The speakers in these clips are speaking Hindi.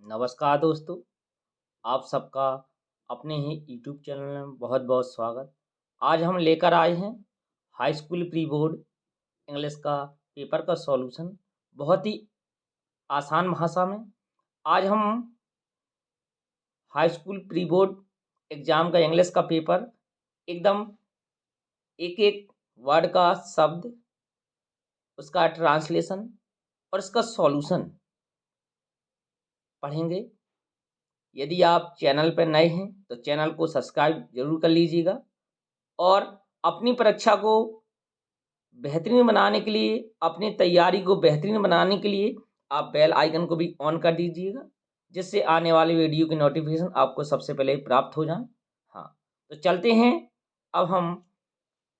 नमस्कार दोस्तों, आप सबका अपने ही यूट्यूब चैनल में बहुत बहुत स्वागत। आज हम लेकर आए हैं high school pre board English का पेपर का सॉल्यूशन बहुत ही आसान भाषा में। आज हम high school pre board exam का इंग्लिश का पेपर एकदम एक एक वर्ड का शब्द, उसका ट्रांसलेशन और इसका सॉल्यूशन पढ़ेंगे। यदि आप चैनल पर नए हैं तो चैनल को सब्सक्राइब जरूर कर लीजिएगा और अपनी परीक्षा को बेहतरीन बनाने के लिए, अपनी तैयारी को बेहतरीन बनाने के लिए आप बेल आइकन को भी ऑन कर दीजिएगा, जिससे आने वाली वीडियो की नोटिफिकेशन आपको सबसे पहले प्राप्त हो जाए। हाँ, तो चलते हैं। अब हम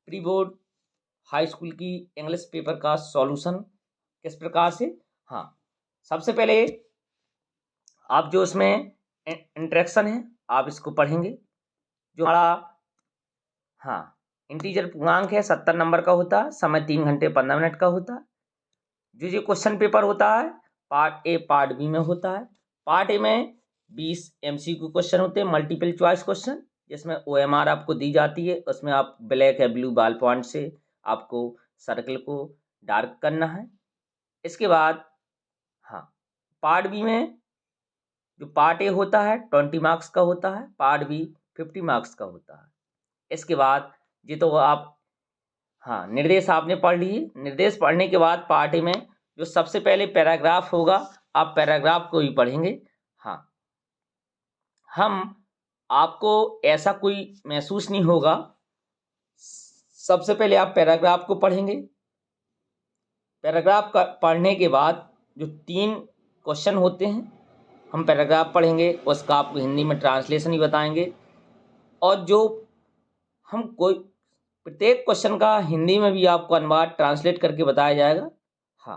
प्री बोर्ड हाई स्कूल की इंग्लिश पेपर का सॉल्यूशन किस प्रकार से। हाँ, सबसे पहले आप जो इसमें इंट्रैक्शन है आप इसको पढ़ेंगे। जो हमारा इंटीजर पूर्णांक है 70 नंबर का होता है, समय 3 घंटे 15 मिनट का होता है। जो क्वेश्चन पेपर होता है पार्ट ए पार्ट बी में होता है। पार्ट ए में 20 MCQ क्वेश्चन होते हैं, मल्टीपल चॉइस क्वेश्चन, जिसमें OMR आपको दी जाती है। उसमें आप ब्लैक या ब्लू बॉल पॉइंट से आपको सर्कल को डार्क करना है। इसके बाद पार्ट बी में जो पार्ट ए होता है 20 मार्क्स का होता है, पार्ट बी 50 मार्क्स का होता है। इसके बाद ये तो आप निर्देश आपने पढ़ लिए। निर्देश पढ़ने के बाद पार्ट ए में जो सबसे पहले पैराग्राफ होगा आप पैराग्राफ को ही पढ़ेंगे। हम आपको ऐसा कोई महसूस नहीं होगा। सबसे पहले आप पैराग्राफ को पढ़ेंगे। पैराग्राफ का पढ़ने के बाद जो 3 क्वेश्चन होते हैं हम पैराग्राफ पढ़ेंगे, उसका आपको हिंदी में ट्रांसलेशन ही बताएंगे। और जो हम कोई प्रत्येक क्वेश्चन का हिंदी में भी आपको अनुवाद ट्रांसलेट करके बताया जाएगा।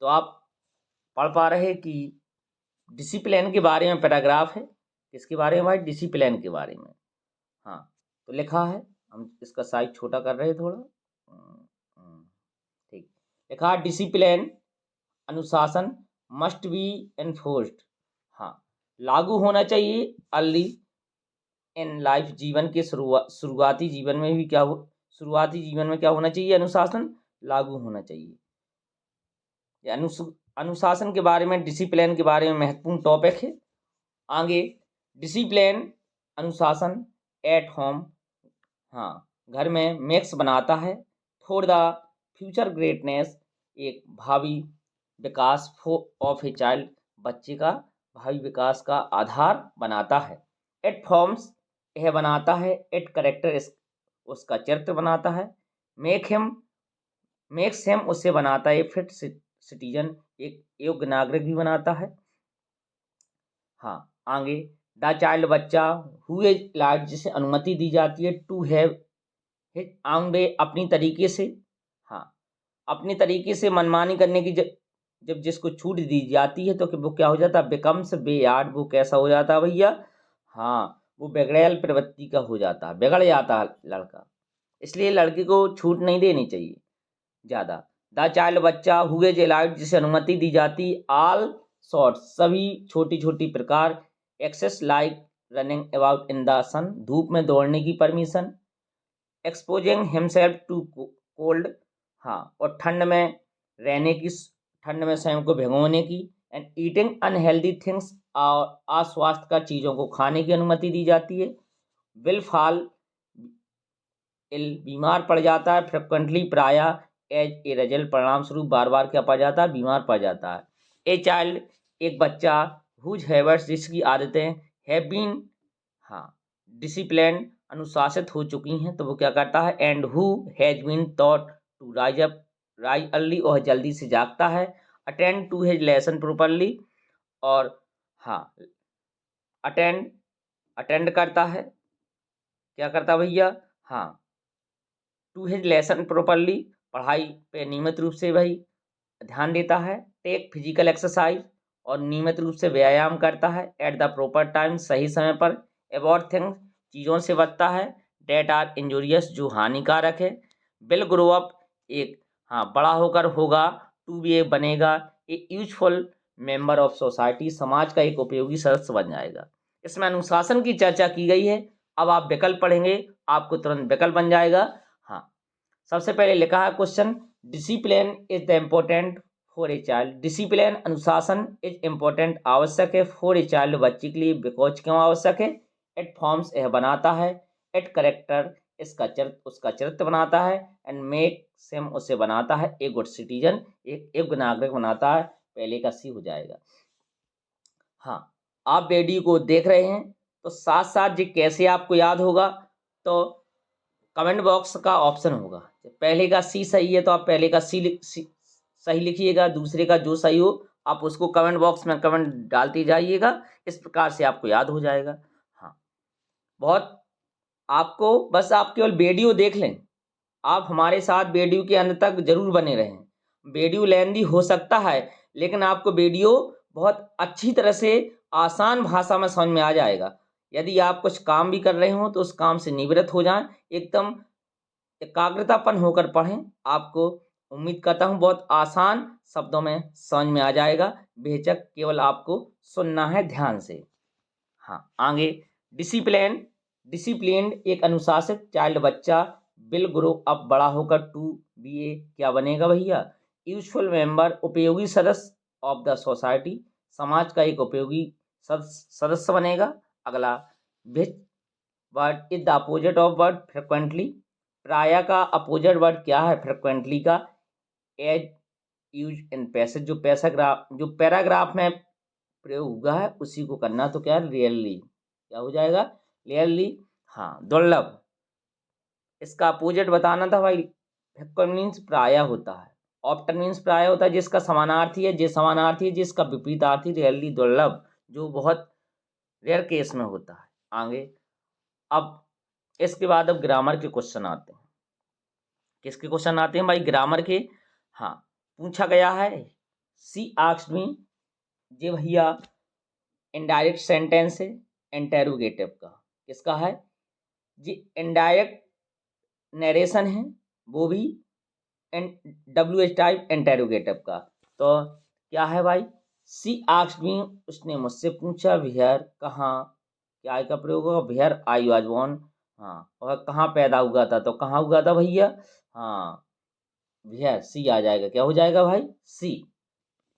तो आप पढ़ पा रहे कि डिसिप्लिन के बारे में पैराग्राफ है। किसके बारे में भाई? डिसिप्लिन के बारे में। तो लिखा है, हम इसका साइज छोटा कर रहे हैं थोड़ा। ठीक, लिखा है डिसिप्लिन अनुशासन मस्ट बी एनफोर्स्ड। लागू होना चाहिए अर्ली इन लाइफ। जीवन के शुरुआती जीवन में भी शुरुआती जीवन में क्या होना चाहिए? अनुशासन लागू होना चाहिए। अनुशासन के बारे में, डिसिप्लिन के बारे में महत्वपूर्ण टॉपिक है। आगे डिसिप्लिन अनुशासन एट होम, घर में मेक्स बनाता है फॉर द फ्यूचर ग्रेटनेस, एक भावी विकास ऑफ ए चाइल्ड, बच्चे का भावी विकास का आधार बनाता है। एट फॉर्म्स, यह बनाता है। एट करेक्टर, उसका चरित्र बनाता है। मेक्स हिम, उससे बनाता है। फिट सिटीजन, एक योग्य नागरिक भी बनाता है। आगे द चाइल्ड, बच्चा, हु इज लाइट, जिसे अनुमति दी जाती है, to have his own way, अपनी तरीके से, अपनी तरीके से मनमानी करने की जब जिसको छूट दी जाती है तो वो क्या हो जाता है? बिकम्स बेयार्ड, वो कैसा हो जाता है भैया? वो बिगड़ैल प्रवृत्ति का हो जाता है, बिगड़ जाता है लड़का। इसलिए लड़के को छूट नहीं देनी चाहिए ज़्यादा। द चाइल्ड, बच्चा, हु इज अलाउड, जिसे अनुमति दी जाती, ऑल सॉर्ट्स, सभी छोटी छोटी प्रकार, excess like running about in the sun, धूप में दौड़ने की permission, exposing himself to cold, और ठंड में रहने की, ठंड में स्वयं को भिगोने की, एंड ईटिंग अनहेल्दी थिंग्स, और अस्वास्थ्यकर चीज़ों को खाने की अनुमति दी जाती है। विल फॉल इल, बीमार पड़ जाता है। फ्रिक्वेंटली, प्रायः। एज ए रिजल्ट, परिणाम स्वरूप, बार बार क्या पड़ जाता है? बीमार पड़ जाता है। ए चाइल्ड, एक बच्चा, हुज हैबिट्स, जिसकी आदतें, हैव बीन डिसिप्लिन, अनुशासित हो चुकी हैं, तो वो क्या करता है? And who has been taught to rise early, और जल्दी से जागता है। Attend to his lesson properly, और अटेंड करता है। क्या करता भैया? टू हिज लेसन प्रॉपरली, पढ़ाई पे नियमित रूप से भाई ध्यान देता है। टेक फिजिकल एक्सरसाइज, और नियमित रूप से व्यायाम करता है। एट द प्रॉपर टाइम, सही समय पर। अवॉइड थिंग्स, चीज़ों से बचता है। डेट आर इंजूरियस, जो हानिकारक है। विल ग्रो अप, एक बड़ा होकर होगा। टू बी, एक बनेगा। ए यूजफुल मेंबर ऑफ सोसाइटी, समाज का एक उपयोगी सदस्य बन जाएगा। इसमें अनुशासन की चर्चा की गई है। अब आप विकल्प पढ़ेंगे, आपको तुरंत विकल्प बन जाएगा। हाँ, सबसे पहले लिखा है question, discipline is the important for a child. Discipline, अनुशासन, इज इम्पोर्टेंट, आवश्यक है, फॉर ए चाइल्ड, बच्चे के लिए, बिकॉज, क्यों आवश्यक है, इट फॉर्म्स, यह बनाता है, इट करेक्टर, इसका चरित्र, उसका चरित्र बनाता है, एंड मेक सेम, उसे बनाता है, ए गुड सिटीजन, एक योग्य नागरिक बनाता है। पहले का सी हो जाएगा। हाँ, आप वीडियो को देख रहे हैं तो साथ साथ ये कैसे आपको याद होगा, तो कमेंट बॉक्स का ऑप्शन होगा, पहले का सी सही है तो आप पहले का सी सही लिखिएगा, दूसरे का जो सही हो आप उसको कमेंट बॉक्स में कमेंट डालते जाइएगा। इस प्रकार से आपको याद हो जाएगा। हाँ, बहुत आपको बस आप केवल वीडियो देख लें, आप हमारे साथ वीडियो के अंत तक जरूर बने रहें। वीडियो लेंदी हो सकता है, लेकिन आपको वीडियो बहुत अच्छी तरह से आसान भाषा में समझ में आ जाएगा। यदि आप कुछ काम भी कर रहे हो तो उस काम से निवृत्त हो जाएं, एकदम एकाग्रतापन होकर पढ़ें। आपको उम्मीद करता हूँ बहुत आसान शब्दों में समझ में आ जाएगा। बेझिझक केवल आपको सुनना है ध्यान से। हाँ, आगे डिसिप्लिन, डिसिप्लिन एक अनुशासित चाइल्ड, बच्चा, विल ग्रो अप, बड़ा होकर, टू बी ए, क्या बनेगा भैया, यूजफुल मेंबर, उपयोगी सदस्य ऑफ द सोसाइटी, समाज का एक उपयोगी सदस्य बनेगा। अगला, which word is the opposite of word frequently, प्राय का अपोजिट वर्ड क्या है फ्रिक्वेंटली का, एज यूज इन पैसेज, जो पैराग्राफ में प्रयोग हुआ है उसी को करना, तो क्या है, रियली, क्या हो जाएगा, रियली। हाँ, दुर्लभ, इसका अपोजिट बताना था भाई, फ्रिक्वेंट मीन्स प्राय होता है, ऑफ्टन मीन्स प्राय होता है, जिसका समानार्थी है, जे समानार्थी है, जिसका विपरीतार्थी, रियली दुर्लभ, जो बहुत रेयर केस में होता है। आगे, अब इसके बाद अब ग्रामर के क्वेश्चन आते हैं। किसके क्वेश्चन आते हैं भाई, ग्रामर के। हाँ, पूछा गया है, सी आस्क्ड मी, जे भैया इनडायरेक्ट सेंटेंस है इंटेरोगेटिव का, किसका है जी, इनडायरेक्ट नरेशन है, वो भी WH टाइप इंटेरोगेटिव का। तो क्या है भाई, सी आस्क्ड मी, उसने मुझसे पूछा, वेयर, कहाँ, क्या का प्रयोग होगा, वेयर आई वाज बोर्न। हाँ, और कहाँ पैदा हुआ था, तो कहाँ हुआ था भैया, हाँ, वेयर, सी आ जाएगा, क्या हो जाएगा भाई, सी,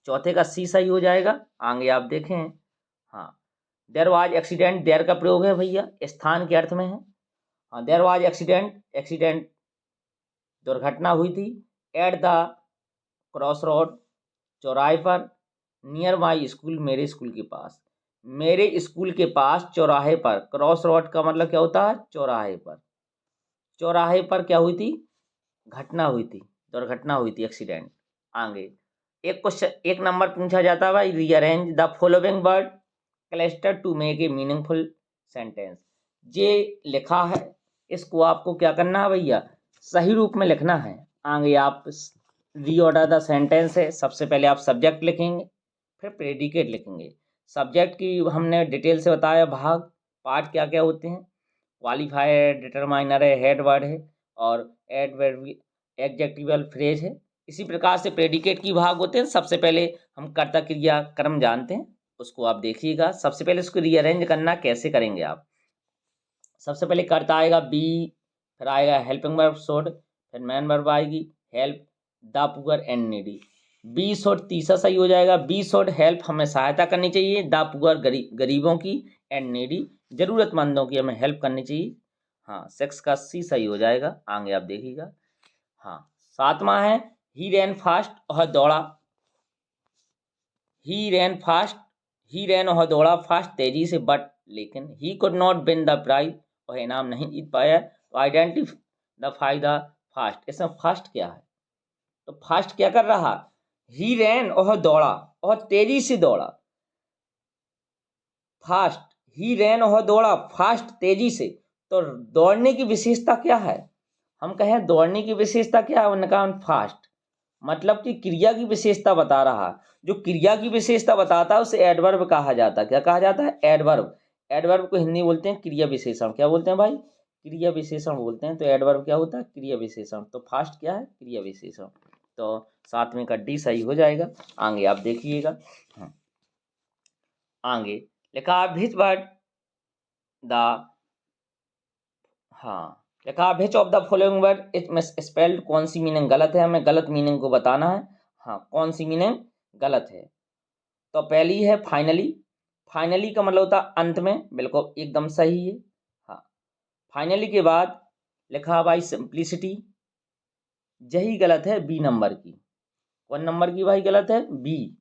चौथे का सी सही हो जाएगा। आगे आप देखें, हाँ, देयर वाज एक्सीडेंट, देयर का प्रयोग है भैया, स्थान के अर्थ में है। हाँ, देयर वाज एक्सीडेंट, एक्सीडेंट दुर्घटना हुई थी, एट द क्रॉस रोड, चौराहे पर, नियर माई स्कूल, मेरे स्कूल के पास, मेरे स्कूल के पास, चौराहे पर, क्रॉस रोड का मतलब क्या होता है, चौराहे पर, चौराहे पर क्या हुई थी, घटना हुई थी, दुर्घटना हुई थी, एक्सीडेंट। आगे एक क्वेश्चन, एक नंबर पूछा जाता है भाई, rearrange the following word cluster to make a meaningful sentence. ये लिखा है, इसको आपको क्या करना है भैया, सही रूप में लिखना है। आगे आप रीऑर्डर द सेंटेंस है, सबसे पहले आप सब्जेक्ट लिखेंगे, फिर प्रेडिकेट लिखेंगे। सब्जेक्ट की हमने डिटेल से बताया, भाग पार्ट क्या क्या होते हैं, क्वालिफायर है, डिटरमाइनर है, हेड वर्ड है, और एडवर्ब, एडजेक्टिवल फ्रेज है। इसी प्रकार से प्रेडिकेट की भाग होते हैं। सबसे पहले हम कर्ता क्रिया कर्म जानते हैं, उसको आप देखिएगा। सबसे पहले उसको रीअरेंज करना कैसे करेंगे आप, सबसे पहले कर्ता आएगा बी, फिर आएगा हेल्पिंग वर्ब शुड, फिर मैन वर्ब आएगी help, the poor and needy. Be should तीसरा सही हो जाएगा, बी शुड हेल्प, हमें सहायता करनी चाहिए, द पुअर गरीबों की, एंड नीडी जरूरतमंदों की हमें हेल्प करनी चाहिए। हाँ, सेक्स का सी सही हो जाएगा। आगे आप देखिएगा। हाँ, सातवां है, ही रैन फास्ट, और दौड़ा, ही रैन फास्ट, ही रैन और दौड़ा फास्ट, तेजी से, बट लेकिन, he could not win the prize, और इनाम नहीं जीत पाया। तो आइडेंटिफाई द फास्ट, इसमें फास्ट क्या है, तो फास्ट क्या कर रहा, ही रैन और दौड़ा, और तेजी से दौड़ा, फास्ट, ही रैन और दौड़ा फास्ट, तेजी से। तो दौड़ने की विशेषता क्या है, हम कहें दौड़ने की विशेषता क्या है, उन्होंने कहा फास्ट, मतलब कि क्रिया की विशेषता बता रहा। जो क्रिया की विशेषता बताता है उसे एडवर्ब कहा जाता है। क्या कहा जाता है, एडवर्ब। एडवर्ब को हिंदी बोलते हैं क्रिया विशेषण। क्या बोलते हैं भाई, क्रिया विशेषण बोलते हैं। तो एडवर्ब क्या होता है, क्रिया विशेषण। तो फास्ट क्या है, क्रिया विशेषण। तो सातवें का डी सही हो जाएगा। आगे आप देखिएगा। आगे लिखा विच वर्ड द हाँ लिखा which of the following word it miss spelled, कौन सी मीनिंग गलत है, हमें गलत मीनिंग को बताना है। हाँ कौन सी मीनिंग गलत है। तो पहली है फाइनली, फाइनली का मतलब होता है अंत में, बिल्कुल एकदम सही है। हाँ फाइनली के बाद लिखा भाई सिंप्लिसिटी, यही गलत है बी नंबर की। कौन नंबर की भाई गलत है? बी,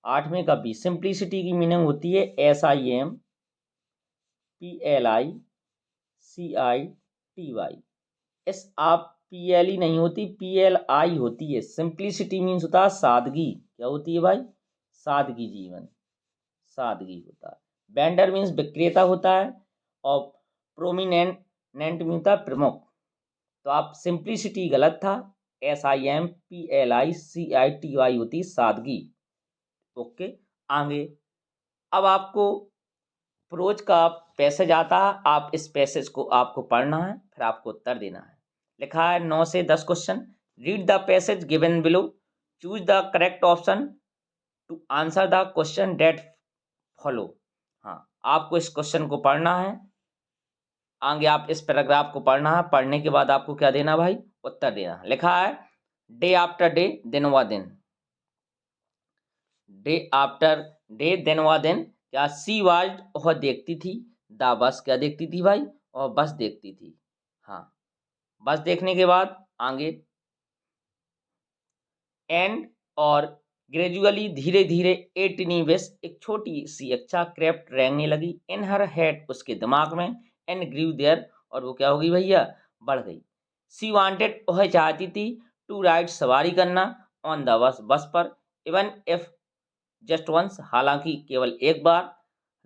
8वें का बी। सिंप्लिसिटी की मीनिंग होती है SIMPLICITY। एस आप PLE नहीं होती, PLI होती है। सिंप्लिसिटी मीन्स होता है सादगी। क्या होती है भाई? सादगी, जीवन सादगी होता है। वेंडर मीन्स विक्रेता होता है, और प्रोमिनेंट मीन्स होता है प्रमुख। तो आप सिंप्लिसिटी गलत था, SIMPLICITY होती सादगी। ओके आगे। अब आपको प्रोज का पैसेज आता है, आप इस पैसेज को आपको पढ़ना है, फिर आपको उत्तर देना है। लिखा है 9 से 10 question. Read the passage given below, choose the correct option to answer the question that follow. हाँ आपको इस क्वेश्चन को पढ़ना है, आगे आप इस पैराग्राफ को पढ़ना है, पढ़ने के बाद आपको क्या देना भाई? उत्तर देना। लिखा है डे आफ्टर डे, दिन व दिन। डे आफ्टर डे, दिन व दिन। क्या? सी वाज, वह देखती थी। द बस, क्या देखती थी भाई? और बस देखती थी। हाँ बस देखने के बाद आगे एंड और ग्रेजुअली, धीरे धीरे, ए टिनी विश, एक छोटी सी इच्छा, क्रेप्ट, रेंगने लगी, इन हर हेड, उसके दिमाग में, एंड ग्रीव देयर, और वो क्या हो गई भैया? बढ़ गई। सी वांटेड, वह चाहती थी, टू राइड, सवारी करना, ऑन द बस, बस पर, इवन इफ जस्ट वंस, हालांकि केवल एक बार।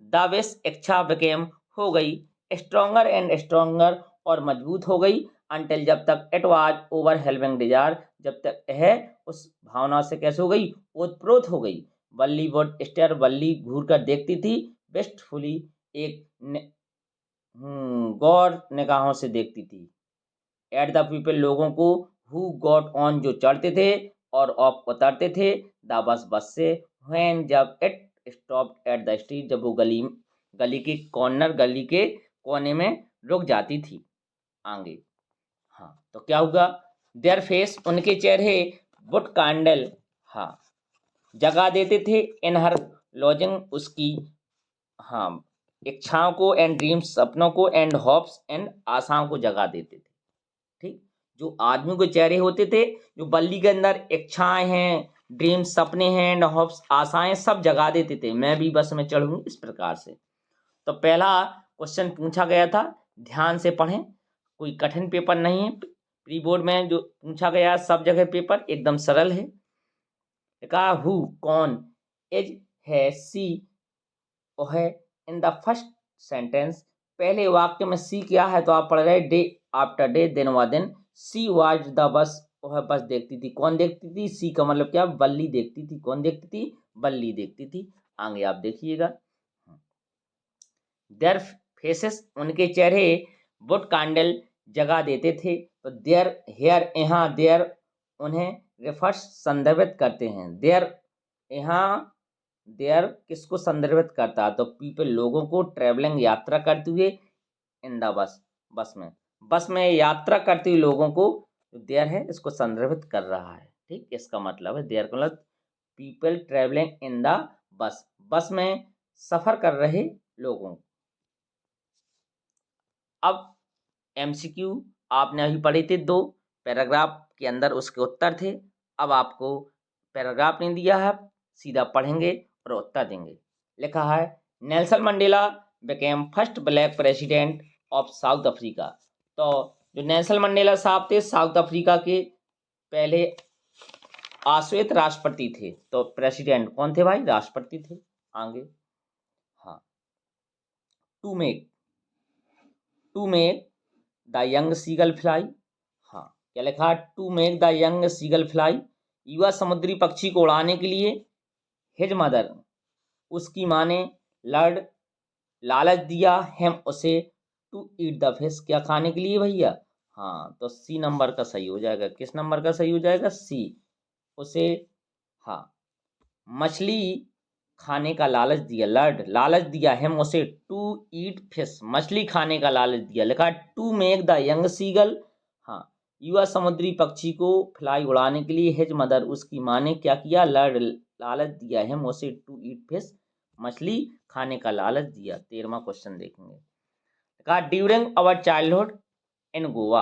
द विश, इच्छा, बिकेम, हो गई, स्ट्रोंगर एंड स्ट्रोंगर, और मजबूत हो गई, अंटिल, जब तक, इट वाज ओवरवेलमिंग डिजायर, जब तक है उस भावना से कैसे हो गई? ओतप्रोत हो गई। बल्ली वुड स्टेयर, बल्ली घूर कर देखती थी, बेस्टफुली, एक गौर निगाहों से देखती थी, एट द पीपल, लोगों को, हु गॉट ऑन, जो चढ़ते थे, और ऑफ, उतरते थे, द बस, बस से, व्हेन, जब, it stopped at the street, जब वो गली गली के कॉर्नर, गली के कोने में रुक जाती थी। आगे हाँ तो क्या होगा? देयर फेस, उनके चेहरे, वुड कैंडल, हाँ जगा देते थे, इन हर लॉजिंग, उसकी हाँ इच्छाओं को, एंड ड्रीम्स, सपनों को, एंड होप्स, एंड आशाओं को जगा देते थे। ठीक, जो आदमी के चेहरे होते थे, जो बल्ली के अंदर इच्छाएं हैं, ड्रीम्स, सपने हैं, एंड होप्स, आशाएं, सब जगा देते थे। मैं भी बस में चढ़ूंगी, इस प्रकार से। तो पहला क्वेश्चन पूछा गया था, ध्यान से पढ़ें, कोई कठिन पेपर नहीं है। प्री बोर्ड में जो पूछा गया सब जगह पेपर एकदम सरल है। कहा हु, कौन, इज, है, सी, वह, इन द फर्स्ट सेंटेंस, पहले वाक्य में सी क्या है? तो आप पढ़ रहे डे आफ्टर डे, दिन व दिन। सी वाज द बस, वह बस देखती थी। कौन देखती थी? सी का मतलब क्या? बल्ली देखती थी। कौन देखती थी? बल्ली देखती थी। आगे आप देखिएगा, देयर फेसेस, उनके चेहरे, वुड कैंडल, जगा देते थे। तो देयर, हेयर, यहाँ, देयर, उन्हें, रेफर्स, संदर्भित करते हैं। देयर, यहाँ, देयर किसको संदर्भित करता है? तो पीपल, लोगों को, ट्रेवलिंग, यात्रा करते हुए, इन द बस, बस में, बस में यात्रा करते हुए लोगों को, देयर है इसको संदर्भित कर रहा है। ठीक, इसका मतलब है देयर का मतलब people travelling in the bus, बस में सफर कर रहे लोगों। अब MCQ आपने अभी पढ़े थे, 2 पैराग्राफ के अंदर उसके उत्तर थे। अब आपको पैराग्राफ नहीं दिया है, सीधा पढ़ेंगे और उत्तर देंगे। लिखा है Nelson Mandela became first black president of south Africa. तो जो नेल्सन मंडेला साहब थे, साउथ अफ्रीका के पहले आश्वेत राष्ट्रपति थे। तो प्रेसिडेंट कौन थे भाई? राष्ट्रपति थे। आगे हाँ, to make the young seagull fly. हाँ क्या लिखा है? To make the young seagull fly, युवा समुद्री पक्षी को उड़ाने के लिए, हिज मदर, उसकी माँ ने, लर्ड, लालच दिया, हेम, उसे, टू ईट द फिश, क्या खाने के लिए भैया? हाँ तो सी नंबर का सही हो जाएगा। किस नंबर का सही हो जाएगा? सी, उसे हाँ मछली खाने का लालच दिया, लर्ड लालच दिया हिम उसे टू ईट फिश, मछली खाने का लालच दिया। लिखा to make the young seagull, हाँ युवा समुद्री पक्षी को फ्लाई उड़ाने के लिए हिज मदर उसकी माँ ने क्या किया, लर्ड लालच दिया हिम उसे टू ईट फिश, मछली खाने का लालच दिया। 13वां क्वेश्चन देखेंगे। कहा during our childhood in Goa,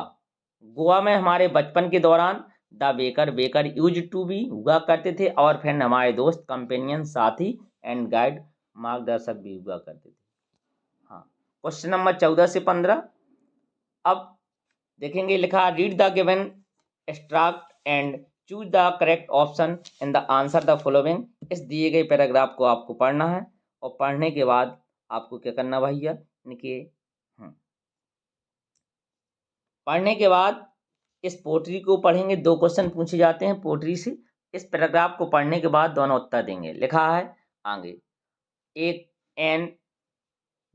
Goa में हमारे बचपन के दौरान the baker baker used to be हुआ करते थे, और फ्रेंड हमारे दोस्त, कंपेनियन साथी, एंड गाइड मार्गदर्शक भी हुआ करते थे। हाँ क्वेश्चन नंबर 14 से 15 अब देखेंगे। लिखा read the given extract and choose the correct option in the answer the following. इस दिए गए पैराग्राफ को आपको पढ़ना है, और पढ़ने के बाद आपको क्या करना भैया, इनके पढ़ने के बाद इस पोट्री को पढ़ेंगे। 2 क्वेश्चन पूछे जाते हैं पोट्री से। इस पैराग्राफ को पढ़ने के बाद दोनों उत्तर देंगे। लिखा है आगे एक एन,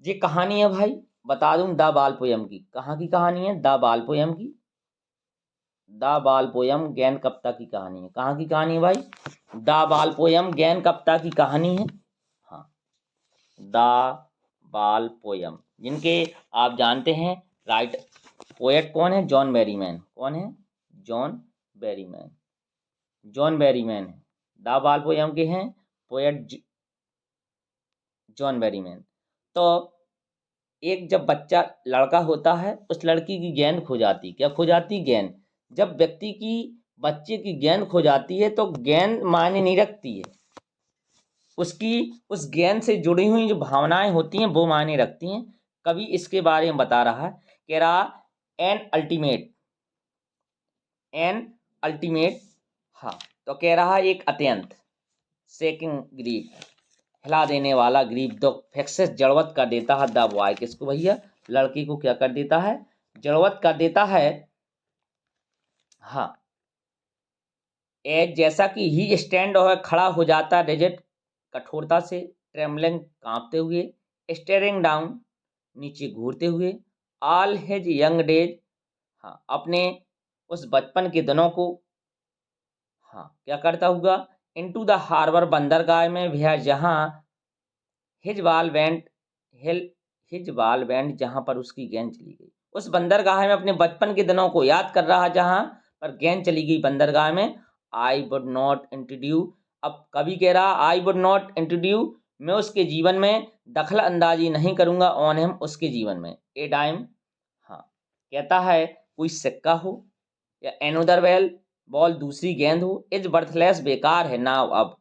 ये कहानी है भाई, बता दूं, द बाल पोयम की। कहाँ की कहानी है, द बाल पोयम की। द बाल पोयम ज्ञान कप्ता की कहानी है। कहाँ की कहानी है भाई, द बाल पोयम ज्ञान कप्ता की कहानी है। हाँ द बाल पोयम, जिनके आप जानते हैं राइट पोएट कौन है, जॉन बेरीमैन। कौन है, जॉन बेरीमैन। जॉन बेरीमैन है द बाल पोयम के हैं पोएट जॉन बेरीमैन। तो एक जब बच्चा लड़का होता है, उस लड़की की गेंद खो जाती। क्या खो जाती, गेंद। जब व्यक्ति की बच्चे की गेंद खो जाती है तो गेंद मायने नहीं रखती है, उसकी उस गेंद से जुड़ी हुई जो भावनाएं होती हैं वो मायने रखती हैं। कवि इसके बारे में बता रहा है, कह रहा एन अल्टीमेट, हाँ तो कह रहा एक अत्यंत, सेकिंग ग्रीफ, हिला देने वाला ग्रीफ, दो फेक्सेस जड़वत कर देता है द बॉय, किसको भैया, लड़की को क्या कर देता है, जड़वत कर देता है। हाँ एज, जैसा कि ही स्टैंड और खड़ा हो जाता, रिजिड कठोरता से, ट्रेमलिंग कांपते हुए, स्टेरिंग डाउन नीचे घूरते हुए, ऑल हिज यंग डेज, हाँ अपने उस बचपन के दिनों को, हाँ क्या करता हुआ, इनटू द हार्बर, बंदरगाह में, भैया जहाँ हिज बाल वेंट हिज बाल वेंट, जहाँ पर उसकी गेंद चली गई। उस बंदरगाह में अपने बचपन के दिनों को याद कर रहा, जहाँ पर गेंद चली गई बंदरगाह में। आई वुड नॉट इंट्रोड्यू, अब कभी कह रहा आई वुड नॉट इंट्रोड्यू, मैं उसके जीवन में दखल अंदाजी नहीं करूंगा, ऑन हिम, उसके जीवन में। ए डाइम, हाँ कहता है कोई सिक्का हो, या एनोदर वेल बॉल, दूसरी गेंद हो, इज बर्थलेस, बेकार है नाउ अब।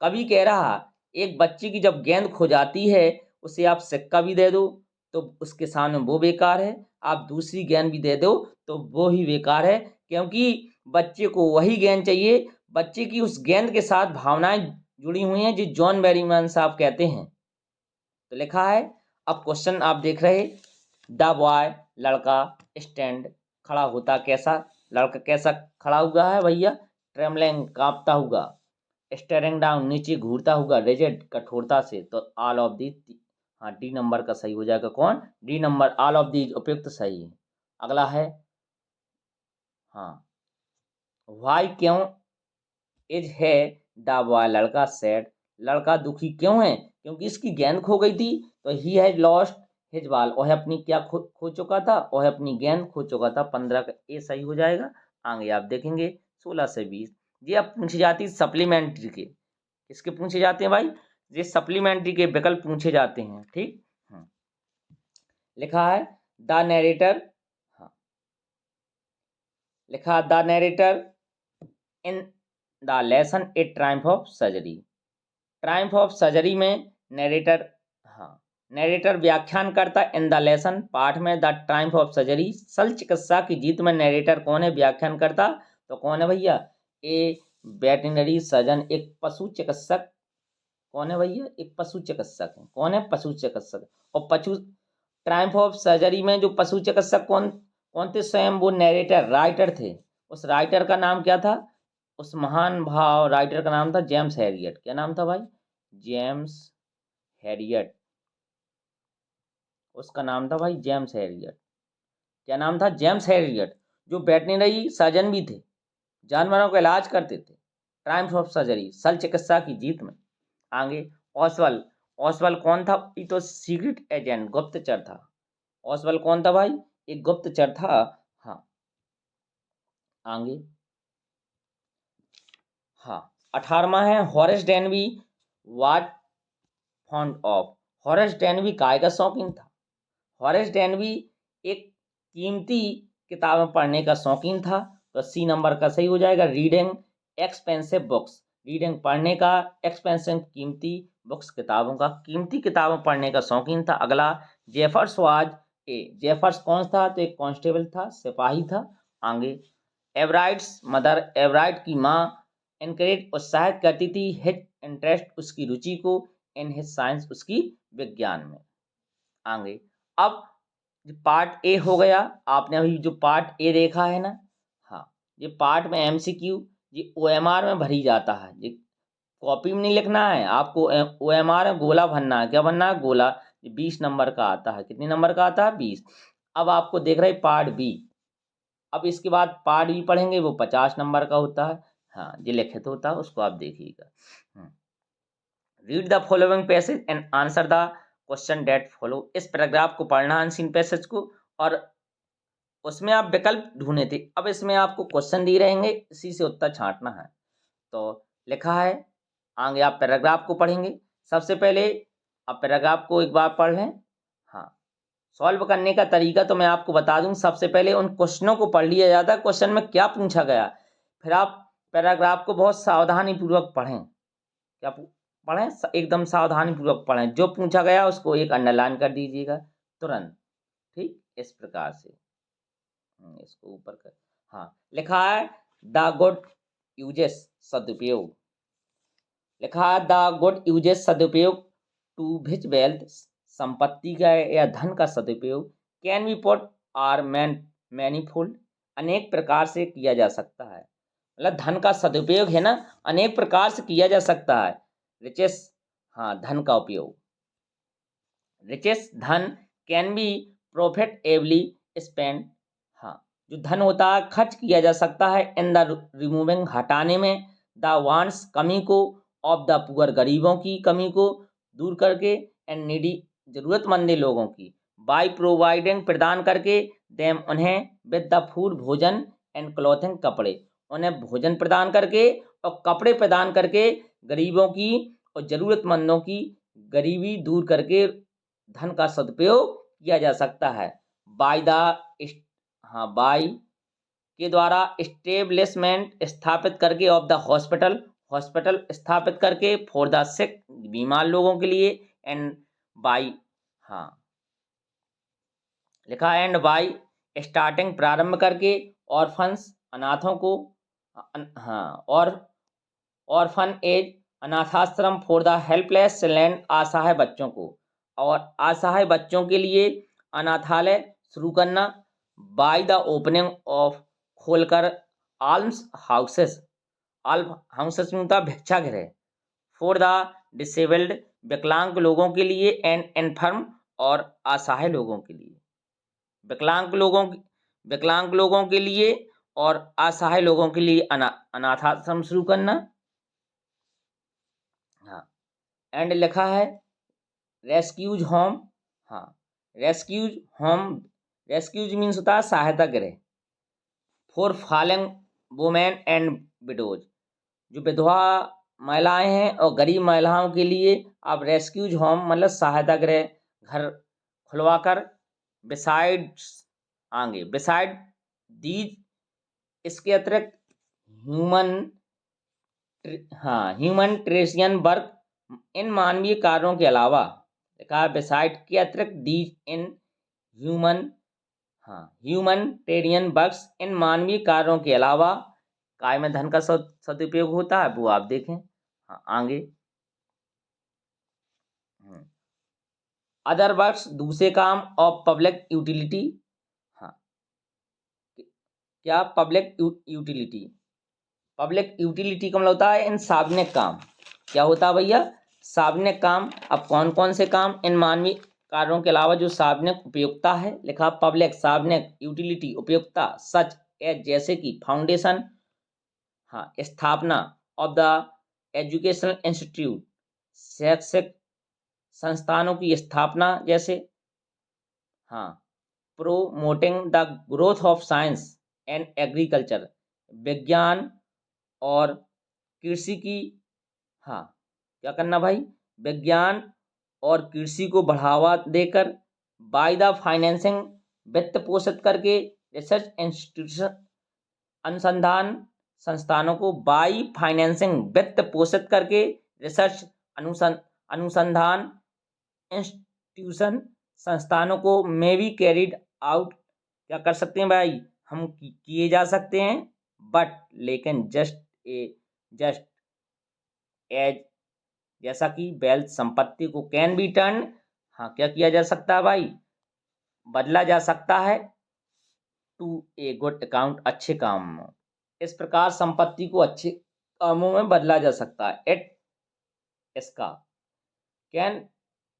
कभी कह रहा एक बच्चे की जब गेंद खो जाती है, उसे आप सिक्का भी दे दो तो उसके सामने वो बेकार है, आप दूसरी गेंद भी दे दो तो वो ही बेकार है, क्योंकि बच्चे को वही गेंद चाहिए, बच्चे की उस गेंद के साथ भावनाएं जुड़ी हुई हैं, जो जॉन बेरीमैन साहब कहते हैं। तो लिखा है, अब क्वेश्चन आप देख रहे, द बॉय, लड़का, स्टैंड खड़ा होता, कैसा लड़का कैसा खड़ा हुआ है भैया, ट्रेमलिंग कांपता हुआ, स्टेरिंग डाउन नीचे घूरता हुआ, रिजिड कठोरता से। तो ऑल ऑफ दी, हाँ डी नंबर का सही हो जाएगा, कौन, D number, all of the उपयुक्त सही है। अगला है, हाँ वाई, क्यों, इज है द बॉय, लड़का, सैड, लड़का दुखी क्यों है, क्योंकि इसकी गेंद खो गई थी। तो he has lost his ball, वह अपनी क्या खो चुका था, वह अपनी गेंद खो चुका था। 15 का ए सही हो जाएगा। आगे आप देखेंगे 16 से 20, ये अब पूछी जाती सप्लीमेंट्री के, किसके पूछे जाते हैं भाई, ये सप्लीमेंट्री के विकल्प पूछे जाते हैं, ठीक। लिखा है द नैरेटर, हाँ लिखा the narrator in the lesson A Triumph of surgery, Triumph of surgery में नैरेटर, हाँ नैरेटर व्याख्यान करता, इन द लेसन पाठ में, द ट्रायम्फ ऑफ सर्जरी शल्य चिकित्सा की जीत में नैरेटर कौन है, व्याख्यान करता, तो कौन है भैया, ए वेटरिनरी सर्जन, एक पशु चिकित्सक। कौन है भैया, एक पशु चिकित्सक है। कौन है, पशु चिकित्सक। और पशु ट्रायम्फ ऑफ सर्जरी में जो पशु चिकित्सक कौन कौन थे, स्वयं वो नैरेटर राइटर थे। उस राइटर का नाम क्या था, उस महान भाव राइटर का नाम था जेम्स हैरियट। क्या नाम था भाई, जेम्स हैरियट, उसका नाम था भाई जेम्स हैरियट। क्या नाम था, जेम्स हैरियट, जो वेटरिनरी सर्जन भी थे, जानवरों का इलाज करते थे। ट्रायम्फ ऑफ सर्जरी शल्य चिकित्सा की जीत में। आगे ओसवाल, ओसवाल कौन था? ये तो सीक्रेट एजेंट, गुप्तचर था। ओसवाल कौन था भाई? एक गुप्तचर था। हाँ, आगे। हाँ, 18वां है Horace Denby was fond of. Horace Denby काय का शौकीन था? हॉरेस डेनबी एक कीमती किताबें पढ़ने का शौकीन था। तो सी नंबर का सही हो जाएगा, रीडिंग एक्सपेंसिव बुक्स। रीडिंग पढ़ने का, एक्सपेंसिव कीमती बुक्स किताबों का, कीमती किताबें पढ़ने का शौकीन था। अगला, जेफर्स वाज ए। जेफर्स कौन था? तो एक कांस्टेबल था, सिपाही था। आगे, एवराइट्स मदर, एवराइट की माँ एनकरेज उत्साहित करती थी हिज इंटरेस्ट, उसकी रुचि को, इन हिज साइंस, उसकी विज्ञान में। आगे, अब पार्ट ए हो गया। आपने अभी जो पार्ट ए देखा है ना, हाँ, ये पार्ट में एमसीक्यू, ये ओएमआर में भरी जाता है। ये कॉपी में नहीं लिखना है आपको, ओएमआर में गोला भरना है। क्या भरना है? गोला। ये 20 नंबर का आता है। कितने नंबर का आता है? 20। अब आपको देख रहे पार्ट बी। अब इसके बाद पार्ट बी पढ़ेंगे, वो 50 नंबर का होता है। हाँ, ये लिखित होता है, उसको आप देखिएगा। Read the following passage and answer the question that follow. इस पैराग्राफ को पढ़ना है, अनसीन पैसेज को, और उसमें आप विकल्प ढूंढे थे। अब इसमें आपको क्वेश्चन दिए रहेंगे, इसी से उत्तर छांटना है। तो लिखा है, आगे आप पैराग्राफ को पढ़ेंगे। सबसे पहले आप पैराग्राफ को एक बार पढ़ लें। हाँ, सॉल्व करने का तरीका तो मैं आपको बता दूं। सबसे पहले उन क्वेश्चनों को पढ़ लिया जाता है, क्वेश्चन में क्या पूछा गया, फिर आप पैराग्राफ को बहुत सावधानी पूर्वक पढ़ें। क्या पढ़ें? एकदम सावधानी पूर्वक पढ़ें। जो पूछा गया उसको एक अंडरलाइन कर दीजिएगा तुरंत। ठीक, इस प्रकार से। इसको ऊपर कर। हाँ, लिखा है द गुड यूजेस, सदुपयोग। लिखा है द गुड यूजेस, सदुपयोग टू विच वेल्थ, संपत्ति का या धन का सदुपयोग, can be put are manifold, अनेक प्रकार से किया जा सकता है। मतलब धन का सदुपयोग है ना, अनेक प्रकार से किया जा सकता है। रिचेस, हाँ, धन का उपयोग। रिचेस, धन, कैन बी प्रॉफिटेबली स्पेंड, हाँ, जो धन होता है खर्च किया जा सकता है। इन द रिमूविंग, हटाने में, द वांट्स, कमी को, ऑफ द पुअर, गरीबों की कमी को दूर करके, एंड नीडी, जरूरतमंद लोगों की, बाय प्रोवाइडिंग, प्रदान करके, देम, उन्हें, विद द फूड, भोजन, एंड क्लॉथिंग, कपड़े, उन्हें भोजन प्रदान करके और कपड़े प्रदान करके, गरीबों की और जरूरतमंदों की गरीबी दूर करके धन का सदुपयोग किया जा सकता है। बाय द, हाँ, बाय के द्वारा, स्टेब्लिशमेंट, स्थापित करके, ऑफ द हॉस्पिटल, हॉस्पिटल स्थापित करके, फॉर द सिक, बीमार लोगों के लिए, एंड बाय, हाँ, लिखा है एंड बाय स्टार्टिंग, प्रारंभ करके, ऑर्फन्स, अनाथों को, हाँ, और ऑर्फन एज, अनाथाश्रम, फॉर द हेल्पलेस चिल्ड्रेन, असहाय बच्चों को, और असहाय बच्चों के लिए अनाथालय शुरू करना। बाय द ओपनिंग ऑफ, खोलकर, आल्म्स हाउसेस, आल्म हाउसेस में होता है भिक्षा गृह, फॉर द डिसेबल्ड, विकलांग लोगों के लिए, एंड इनफर्म, और असहाय लोगों के लिए, विकलांग लोगों, विकलांग लोगों के लिए और असहाय लोगों के लिए अनाथाश्रम शुरू करना। हाँ, एंड लिखा है रेस्क्यूज होम, हाँ, रेस्क्यूज होम, रेस्क्यूज मीन्स होता है सहायता गृह, for falling women and widows, जो विधवा महिलाएं हैं और गरीब महिलाओं के लिए आप रेस्क्यूज होम मतलब सहायता गृह घर खुलवाकर, बिसाइड्स, आगे, बिसाइड दीज, इसके अतिरिक्त ह्यूमन, हाँ, ह्यूमैनिटेरियन वर्क, इन मानवीय कार्यों के अलावा, लिखा बिसाइड के अतिरिक्त, दीज, इन ह्यूमन, हाँ, ह्यूमैनिटेरियन वर्क्स, इन मानवीय कार्यों के अलावा, काय में धन का सदुपयोग होता है वो आप देखें। हाँ, आगे, अदर वर्क्स, दूसरे काम, ऑफ पब्लिक यूटिलिटी, हाँ, क्या पब्लिक यूटिलिटी, पब्लिक यूटिलिटी का मतलब होता है इन सार्वजनिक काम। क्या होता है भैया? सार्वजनिक काम। अब कौन कौन से काम इन मानवीय कार्यों के अलावा जो सार्वजनिक उपयोगिता है, लिखा पब्लिक, सार्वजनिक, यूटिलिटी, उपयोगिता, सच एज, जैसे कि, फाउंडेशन, हाँ, स्थापना, ऑफ द एजुकेशनल इंस्टीट्यूट, शैक्षिक संस्थानों की स्थापना, जैसे हाँ promoting the growth of science and agriculture, विज्ञान और कृषि की, हाँ क्या करना भाई, विज्ञान और कृषि को बढ़ावा देकर, बाय द फाइनेंसिंग, वित्त पोषित करके, रिसर्च इंस्टीट्यूशन, अनुसंधान संस्थानों को बाई फाइनेंसिंग, वित्त पोषित करके, रिसर्च अनुसंधान इंस्टीट्यूशन संस्थानों को में भी कैरिड आउट, क्या कर सकते हैं भाई, हम किए जा सकते हैं, बट लेकिन जस्ट एज, जैसा कि वेल्थ संपत्ति को कैन बी टर्न, हाँ क्या किया जा सकता है भाई, बदला जा सकता है, टू ए गुड अकाउंट, अच्छे काम में। इस प्रकार संपत्ति को अच्छे कामों में बदला जा सकता है। इसका can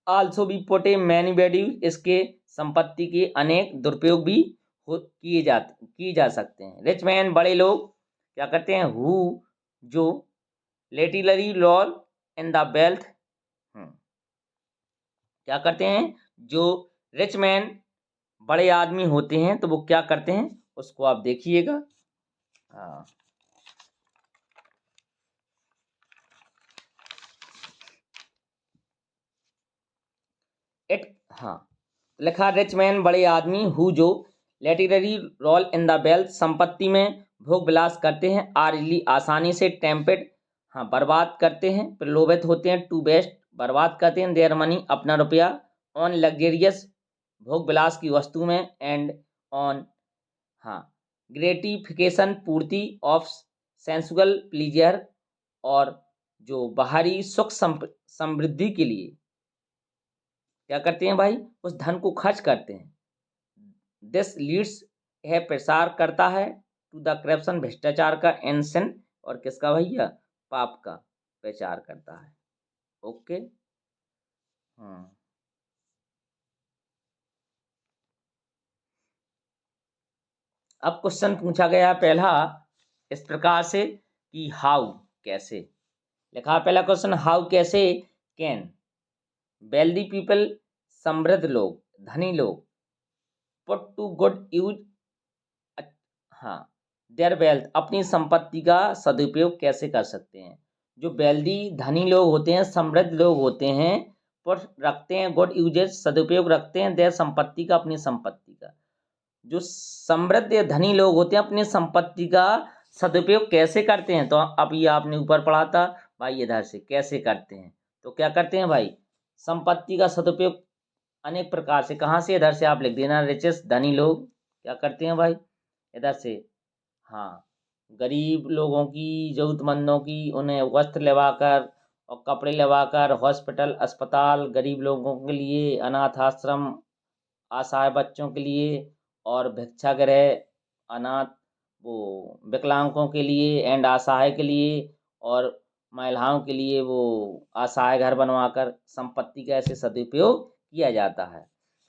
also be put A many values, इसके संपत्ति के अनेक दुरुपयोग भी किए जा सकते हैं। रिच मैन, बड़े लोग क्या करते हैं, हु, जो लेटिलरी लॉल इन द वेल्थ, क्या करते हैं, जो रिच मैन बड़े आदमी होते हैं तो वो क्या करते हैं, उसको आप देखिएगा। हाँ हाँ लिखा, रिच मैन बड़े आदमी, हु जो लेटिलरी रोल इन द वेल्थ, संपत्ति में भोग विलास करते हैं, आर इली, आसानी से, टेम्पेड, हाँ बर्बाद करते हैं, प्रलोभित होते हैं, टू वेस्ट, बर्बाद करते हैं, देयर मनी, अपना रुपया, ऑन लग्जेरियस, भोग विलास की वस्तु में, एंड ऑन, हाँ ग्रेटिफिकेशन, पूर्ति, ऑफ सेंसुअल प्लीजर, और जो बाहरी सुख समृद्धि के लिए क्या करते हैं भाई, उस धन को खर्च करते हैं। दिस लीड्स है, प्रसार करता है, टू द करप्शन, भ्रष्टाचार का, एंसन, और किसका भैया, पाप का प्रचार करता है। ओके अब क्वेश्चन पूछा गया पहला इस प्रकार से कि हाउ, कैसे, लिखा पहला क्वेश्चन, हाउ कैसे, कैन वेल्दी पीपल, समृद्ध लोग, धनी लोग, पुट टू गुड यूज, हाँ देयर वेल्थ, अपनी संपत्ति का सदुपयोग कैसे कर सकते हैं। जो वेल्दी धनी लोग होते हैं, समृद्ध लोग होते हैं, पुट रखते हैं, गुड यूजेज, सदुपयोग रखते हैं, देयर, संपत्ति का, अपनी संपत्ति का। जो समृद्ध या धनी लोग होते हैं अपनी संपत्ति का सदुपयोग कैसे करते हैं, तो अभी आपने ऊपर पढ़ा था भाई, इधर से कैसे करते हैं, तो क्या करते हैं भाई, संपत्ति का सदुपयोग अनेक प्रकार से, कहाँ से, इधर से आप लिख देना, रिचेस, धनी लोग क्या करते हैं भाई, इधर से, हाँ गरीब लोगों की, जरूरतमंदों की, उन्हें वस्त्र दिलवाकर और कपड़े दिलवाकर, हॉस्पिटल, अस्पताल, गरीब लोगों के लिए, अनाथ आश्रम, असहाय बच्चों के लिए, और भिक्षागृह, अनाथ वो विकलांगों के लिए, एंड असहाय के लिए, और महिलाओं के लिए वो असहाय घर बनवाकर संपत्ति का ऐसे सदुपयोग किया जाता है।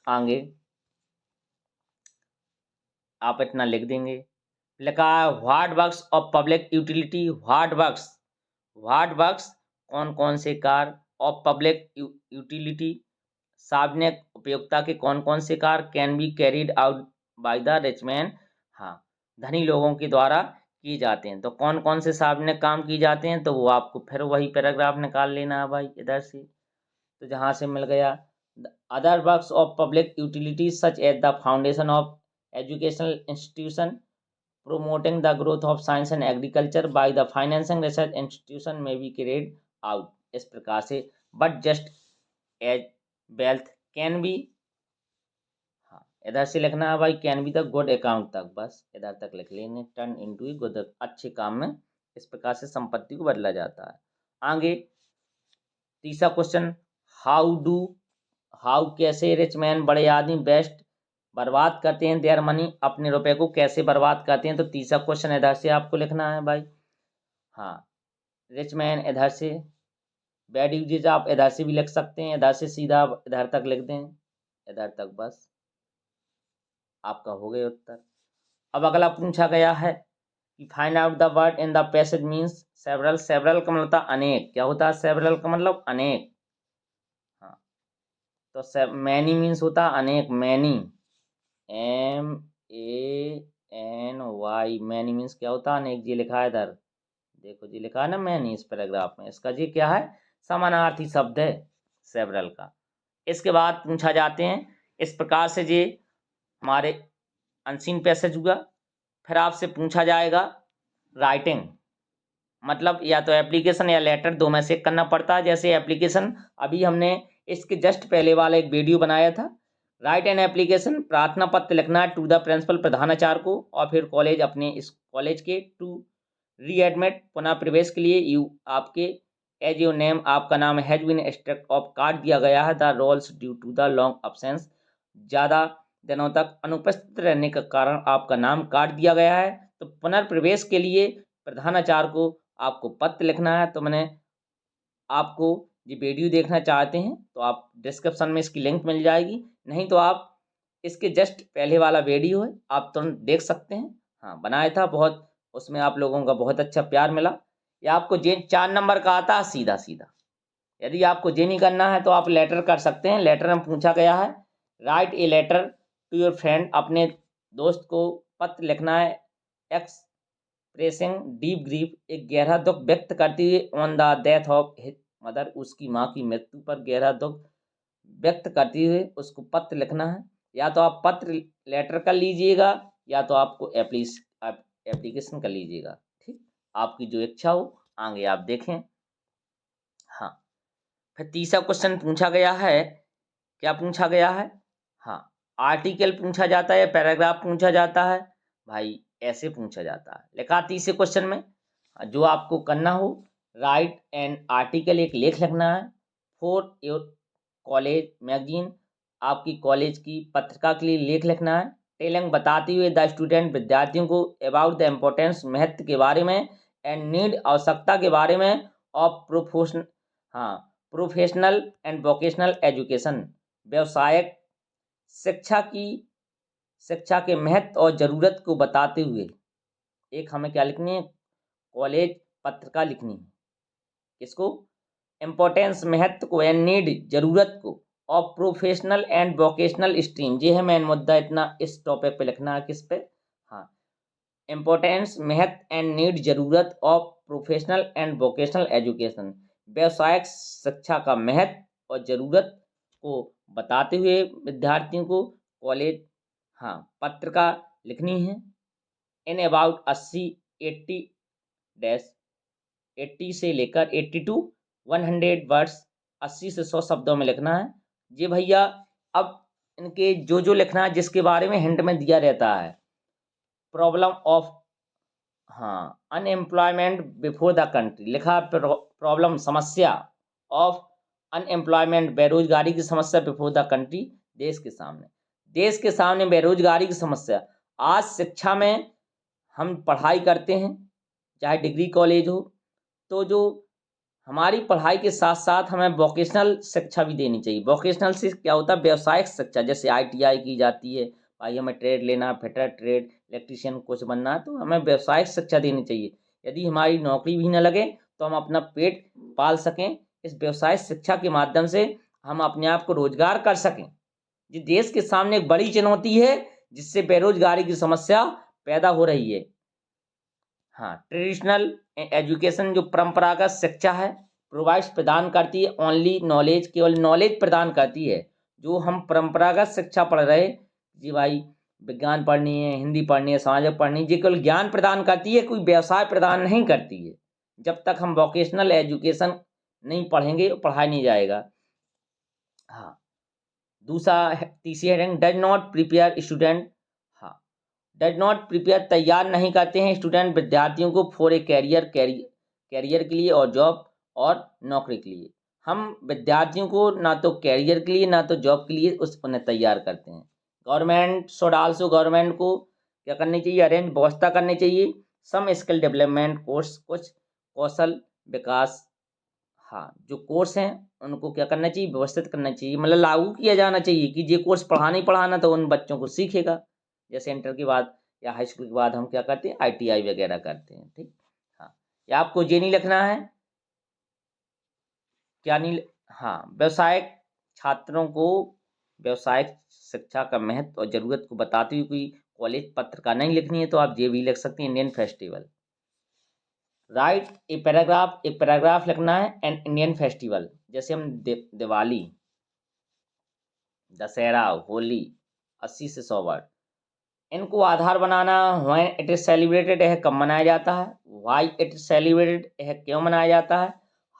आगे आप इतना लिख देंगे, लिखा है what works of public utility, what works कौन कौन से कार्य, ऑफ पब्लिक यूटिलिटी, सार्वजनिक उपयोगिता के कौन कौन से कार्य, can be carried out by the rich man, हाँ धनी लोगों के द्वारा किए जाते हैं, तो कौन कौन से सार्वजनिक काम किए जाते हैं, तो वो आपको फिर वही पैराग्राफ निकाल लेना है भाई इधर से, तो जहाँ से मिल गया, other works of public utility such as the foundation of educational institution, promoting the growth of science and agriculture by the financing research institution may be carried out, इस प्रकार से, but just as wealth can be, हाँ इधर से लिखना है भाई, can be the good account तक, बस इधर तक लिख लेने, टर्न इनटू ए गुड, अच्छे काम में इस प्रकार से संपत्ति को बदला जाता है। आगे तीसरा क्वेश्चन, हाउ कैसे रिच मैन बड़े आदमी बेस्ट बर्बाद करते हैं देयर मनी, अपने रुपए को कैसे बर्बाद करते हैं, तो तीसरा क्वेश्चन इधर से आपको लिखना है भाई, हाँ रिच मैन इधर से, बैड यूजेज आप इधर से भी लिख सकते हैं, इधर से सीधा आप इधर तक लिख दें, इधर तक, बस आपका हो गया उत्तर। अब अगला पूछा गया है कि find out the word in the passage means several. Several का मतलब होता है अनेक। क्या होता है सेवरल का मतलब? अनेक। हाँ, तो मैनी मीन्स होता है अनेक। मैनी, MANY, मैनी मीन्स क्या होता है? अनेक। जी लिखा है इधर, देखो जी लिखा है ना मैनी इस पैराग्राफ में। इसका जी क्या है? समानार्थी शब्द है सेवरल का। इसके बाद पूछा जाते हैं इस प्रकार से जी हमारे अनसीन पैसेज हुआ। फिर आपसे पूछा जाएगा राइटिंग, मतलब या तो एप्लीकेशन या लेटर, दो में से एक करना पड़ता है। जैसे एप्लीकेशन अभी हमने इसके जस्ट पहले वाला एक वीडियो बनाया था। राइट एन एप्लीकेशन, प्रार्थना पत्र लिखना है टू द प्रिंसिपल, प्रधानाचार्य को, और फिर कॉलेज, अपने इस कॉलेज के, टू री एडमिट, पुनः प्रवेश के लिए, यू आपके, एज योर नेम, आपका नाम हैज बीन स्ट्रिक्ट ऑफ, काट दिया गया है the rolls due to the long absence, ज़्यादा दिनों तक अनुपस्थित रहने के कारण आपका नाम काट दिया गया है। तो पुनर्प्रवेश के लिए प्रधानाचार्य को आपको पत्र लिखना है। तो मैंने आपको ये वीडियो देखना चाहते हैं तो आप डिस्क्रिप्शन में इसकी लिंक मिल जाएगी, नहीं तो आप इसके जस्ट पहले वाला वीडियो है, आप तुरंत देख सकते हैं। हाँ, बनाया था बहुत, उसमें आप लोगों का बहुत अच्छा प्यार मिला। या आपको जे 4 नंबर का आता है सीधा सीधा। यदि आपको जे नहीं करना है तो आप लेटर कर सकते हैं। लेटर में पूछा गया है write a letter to your friend, अपने दोस्त को पत्र लिखना है, एक्सप्रेसिंग डीप ग्रीफ, एक गहरा दुख व्यक्त करते हुए, on the death of his mother, उसकी माँ की मृत्यु पर गहरा दुख व्यक्त करते हुए उसको पत्र लिखना है। या तो आप पत्र लेटर कर लीजिएगा या तो आपको एप्लीकेशन कर लीजिएगा, ठीक, आपकी जो इच्छा हो, आगे आप देखें। हाँ, फिर तीसरा क्वेश्चन पूछा गया है, क्या पूछा गया है? हाँ, आर्टिकल पूछा जाता है या पैराग्राफ पूछा जाता है? भाई ऐसे पूछा जाता है। लिखा तीसरे क्वेश्चन में, जो आपको करना हो, राइट एन आर्टिकल, एक लेख लिखना है, फॉर योर कॉलेज मैगजीन, आपकी कॉलेज की पत्रिका के लिए लेख लिखना है, टेलिंग, बताते हुए द स्टूडेंट, विद्यार्थियों को, अबाउट द इम्पोर्टेंस, महत्व के बारे में, एंड नीड, आवश्यकता के बारे में, ऑफ प्रोफेशन, हाँ, प्रोफेशनल एंड वोकेशनल एजुकेशन, व्यवसायिक शिक्षा के महत्व और ज़रूरत को बताते हुए, एक हमें क्या लिखनी है? कॉलेज पत्रिका लिखनी है। किसको? इम्पोर्टेंस, महत्व को, एंड नीड, जरूरत को, और प्रोफेशनल एंड वोकेशनल स्ट्रीम, ये है मेन मुद्दा। इतना इस टॉपिक पे लिखना है। किस पे? हाँ, इम्पोर्टेंस, महत्व एंड नीड, जरूरत of professional and vocational education, व्यवसायिक शिक्षा का महत्व और जरूरत को बताते हुए विद्यार्थियों को कॉलेज, हाँ, पत्रिका लिखनी है। इन अबाउट 80 डैश 80 से लेकर 80 टू 100 वर्ड्स, 80 से 100 शब्दों में लिखना है। जी भैया, अब इनके जो जो लिखना है, जिसके बारे में हिंट में दिया रहता है, प्रॉब्लम ऑफ, हाँ, अनएम्प्लॉयमेंट बिफोर द कंट्री, लिखा प्रॉब्लम, समस्या, ऑफ अनएम्प्लॉयमेंट, बेरोजगारी की समस्या, बिफोर द कंट्री, देश के सामने बेरोजगारी की समस्या। आज शिक्षा में हम पढ़ाई करते हैं, चाहे डिग्री कॉलेज हो, तो जो हमारी पढ़ाई के साथ साथ हमें वोकेशनल शिक्षा भी देनी चाहिए। वोकेशनल से क्या होता है? व्यवसायिक शिक्षा, जैसे ITI की जाती है, भाई हमें ट्रेड लेना, फिटर ट्रेड, इलेक्ट्रीशियन कुछ बनना है, तो हमें व्यवसायिक शिक्षा देनी चाहिए। यदि हमारी नौकरी भी न लगे तो हम अपना पेट पाल सकें, इस व्यवसायिक शिक्षा के माध्यम से हम अपने आप को रोजगार कर सकें। ये देश के सामने एक बड़ी चुनौती है, जिससे बेरोजगारी की समस्या पैदा हो रही है। हाँ, ट्रेडिशनल एजुकेशन, जो परंपरागत शिक्षा है, प्रोवाइड्स, प्रदान करती है, ओनली नॉलेज, केवल नॉलेज प्रदान करती है। जो हम परंपरागत शिक्षा पढ़ रहे जी भाई, विज्ञान पढ़नी है, हिंदी पढ़नी है, समाज पढ़नी है, ये केवल ज्ञान प्रदान करती है, कोई व्यवसाय प्रदान नहीं करती है। जब तक हम वोकेशनल एजुकेशन नहीं पढ़ेंगे, पढ़ाया नहीं जाएगा। हाँ, दूसरा तीसरी heading, does not prepare student, हाँ, डज नॉट प्रिपेयर, तैयार नहीं करते हैं स्टूडेंट, विद्यार्थियों को, फॉर ए कैरियर के लिए, और जॉब, और नौकरी के लिए। हम विद्यार्थियों को ना तो कैरियर के लिए ना तो जॉब के लिए उन्हें तैयार करते हैं। गवर्नमेंट शुड आल्सो, गवर्नमेंट को क्या करनी चाहिए? अरेंज, व्यवस्था करनी चाहिए, सम स्किल डेवलपमेंट कोर्स, कुछ कौशल विकास, हाँ, जो कोर्स हैं उनको क्या करना चाहिए? व्यवस्थित करना चाहिए, मतलब लागू किया जाना चाहिए कि ये कोर्स पढ़ाना ही पढ़ाना, तो उन बच्चों को सीखेगा। जैसे इंटर के बाद या हाई स्कूल के बाद हम क्या करते हैं, ITI वगैरह करते हैं। ठीक, हाँ, या आपको ये नहीं लिखना है, क्या नहीं, हाँ, व्यवसायिक छात्रों को व्यवसायिक शिक्षा का महत्व और ज़रूरत को बताते हुए कोई कॉलेज पत्रिका नहीं लिखनी है तो आप ये भी लिख सकते हैं, इंडियन फेस्टिवल। राइट एक पैराग्राफ लिखना है एन इंडियन फेस्टिवल, जैसे हम दिवाली, दशहरा, होली, 80 से 100 वर्ड। इनको आधार बनाना, व्हेन इट इज सेलिब्रेटेड, यह कब मनाया जाता है, व्हाई इट इज सेलिब्रेटेड, यह क्यों मनाया जाता है,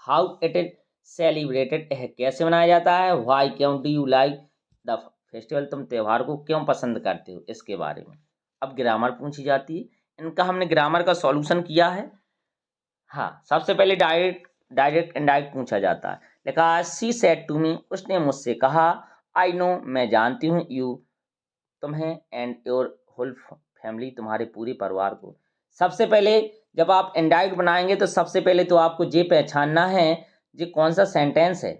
हाउ इट इज सेलिब्रेटेड, यह कैसे मनाया जाता है, व्हाई क्यों do you like the festival, तुम त्योहार को क्यों पसंद करते हो, इसके बारे में। अब ग्रामर पूछी जाती है, इनका हमने ग्रामर का सॉल्यूशन किया है। हाँ, सबसे पहले डायरेक्ट इनडायरेक्ट पूछा जाता है। लिखा शी सेड टू मी, उसने मुझसे कहा, आई नो, मैं जानती हूँ, यू, तुम्हें, एंड योर होल फैमिली, तुम्हारे पूरे परिवार को। सबसे पहले जब आप इनडायरेक्ट बनाएंगे तो सबसे पहले तो आपको ये पहचानना है ये कौन सा सेंटेंस है।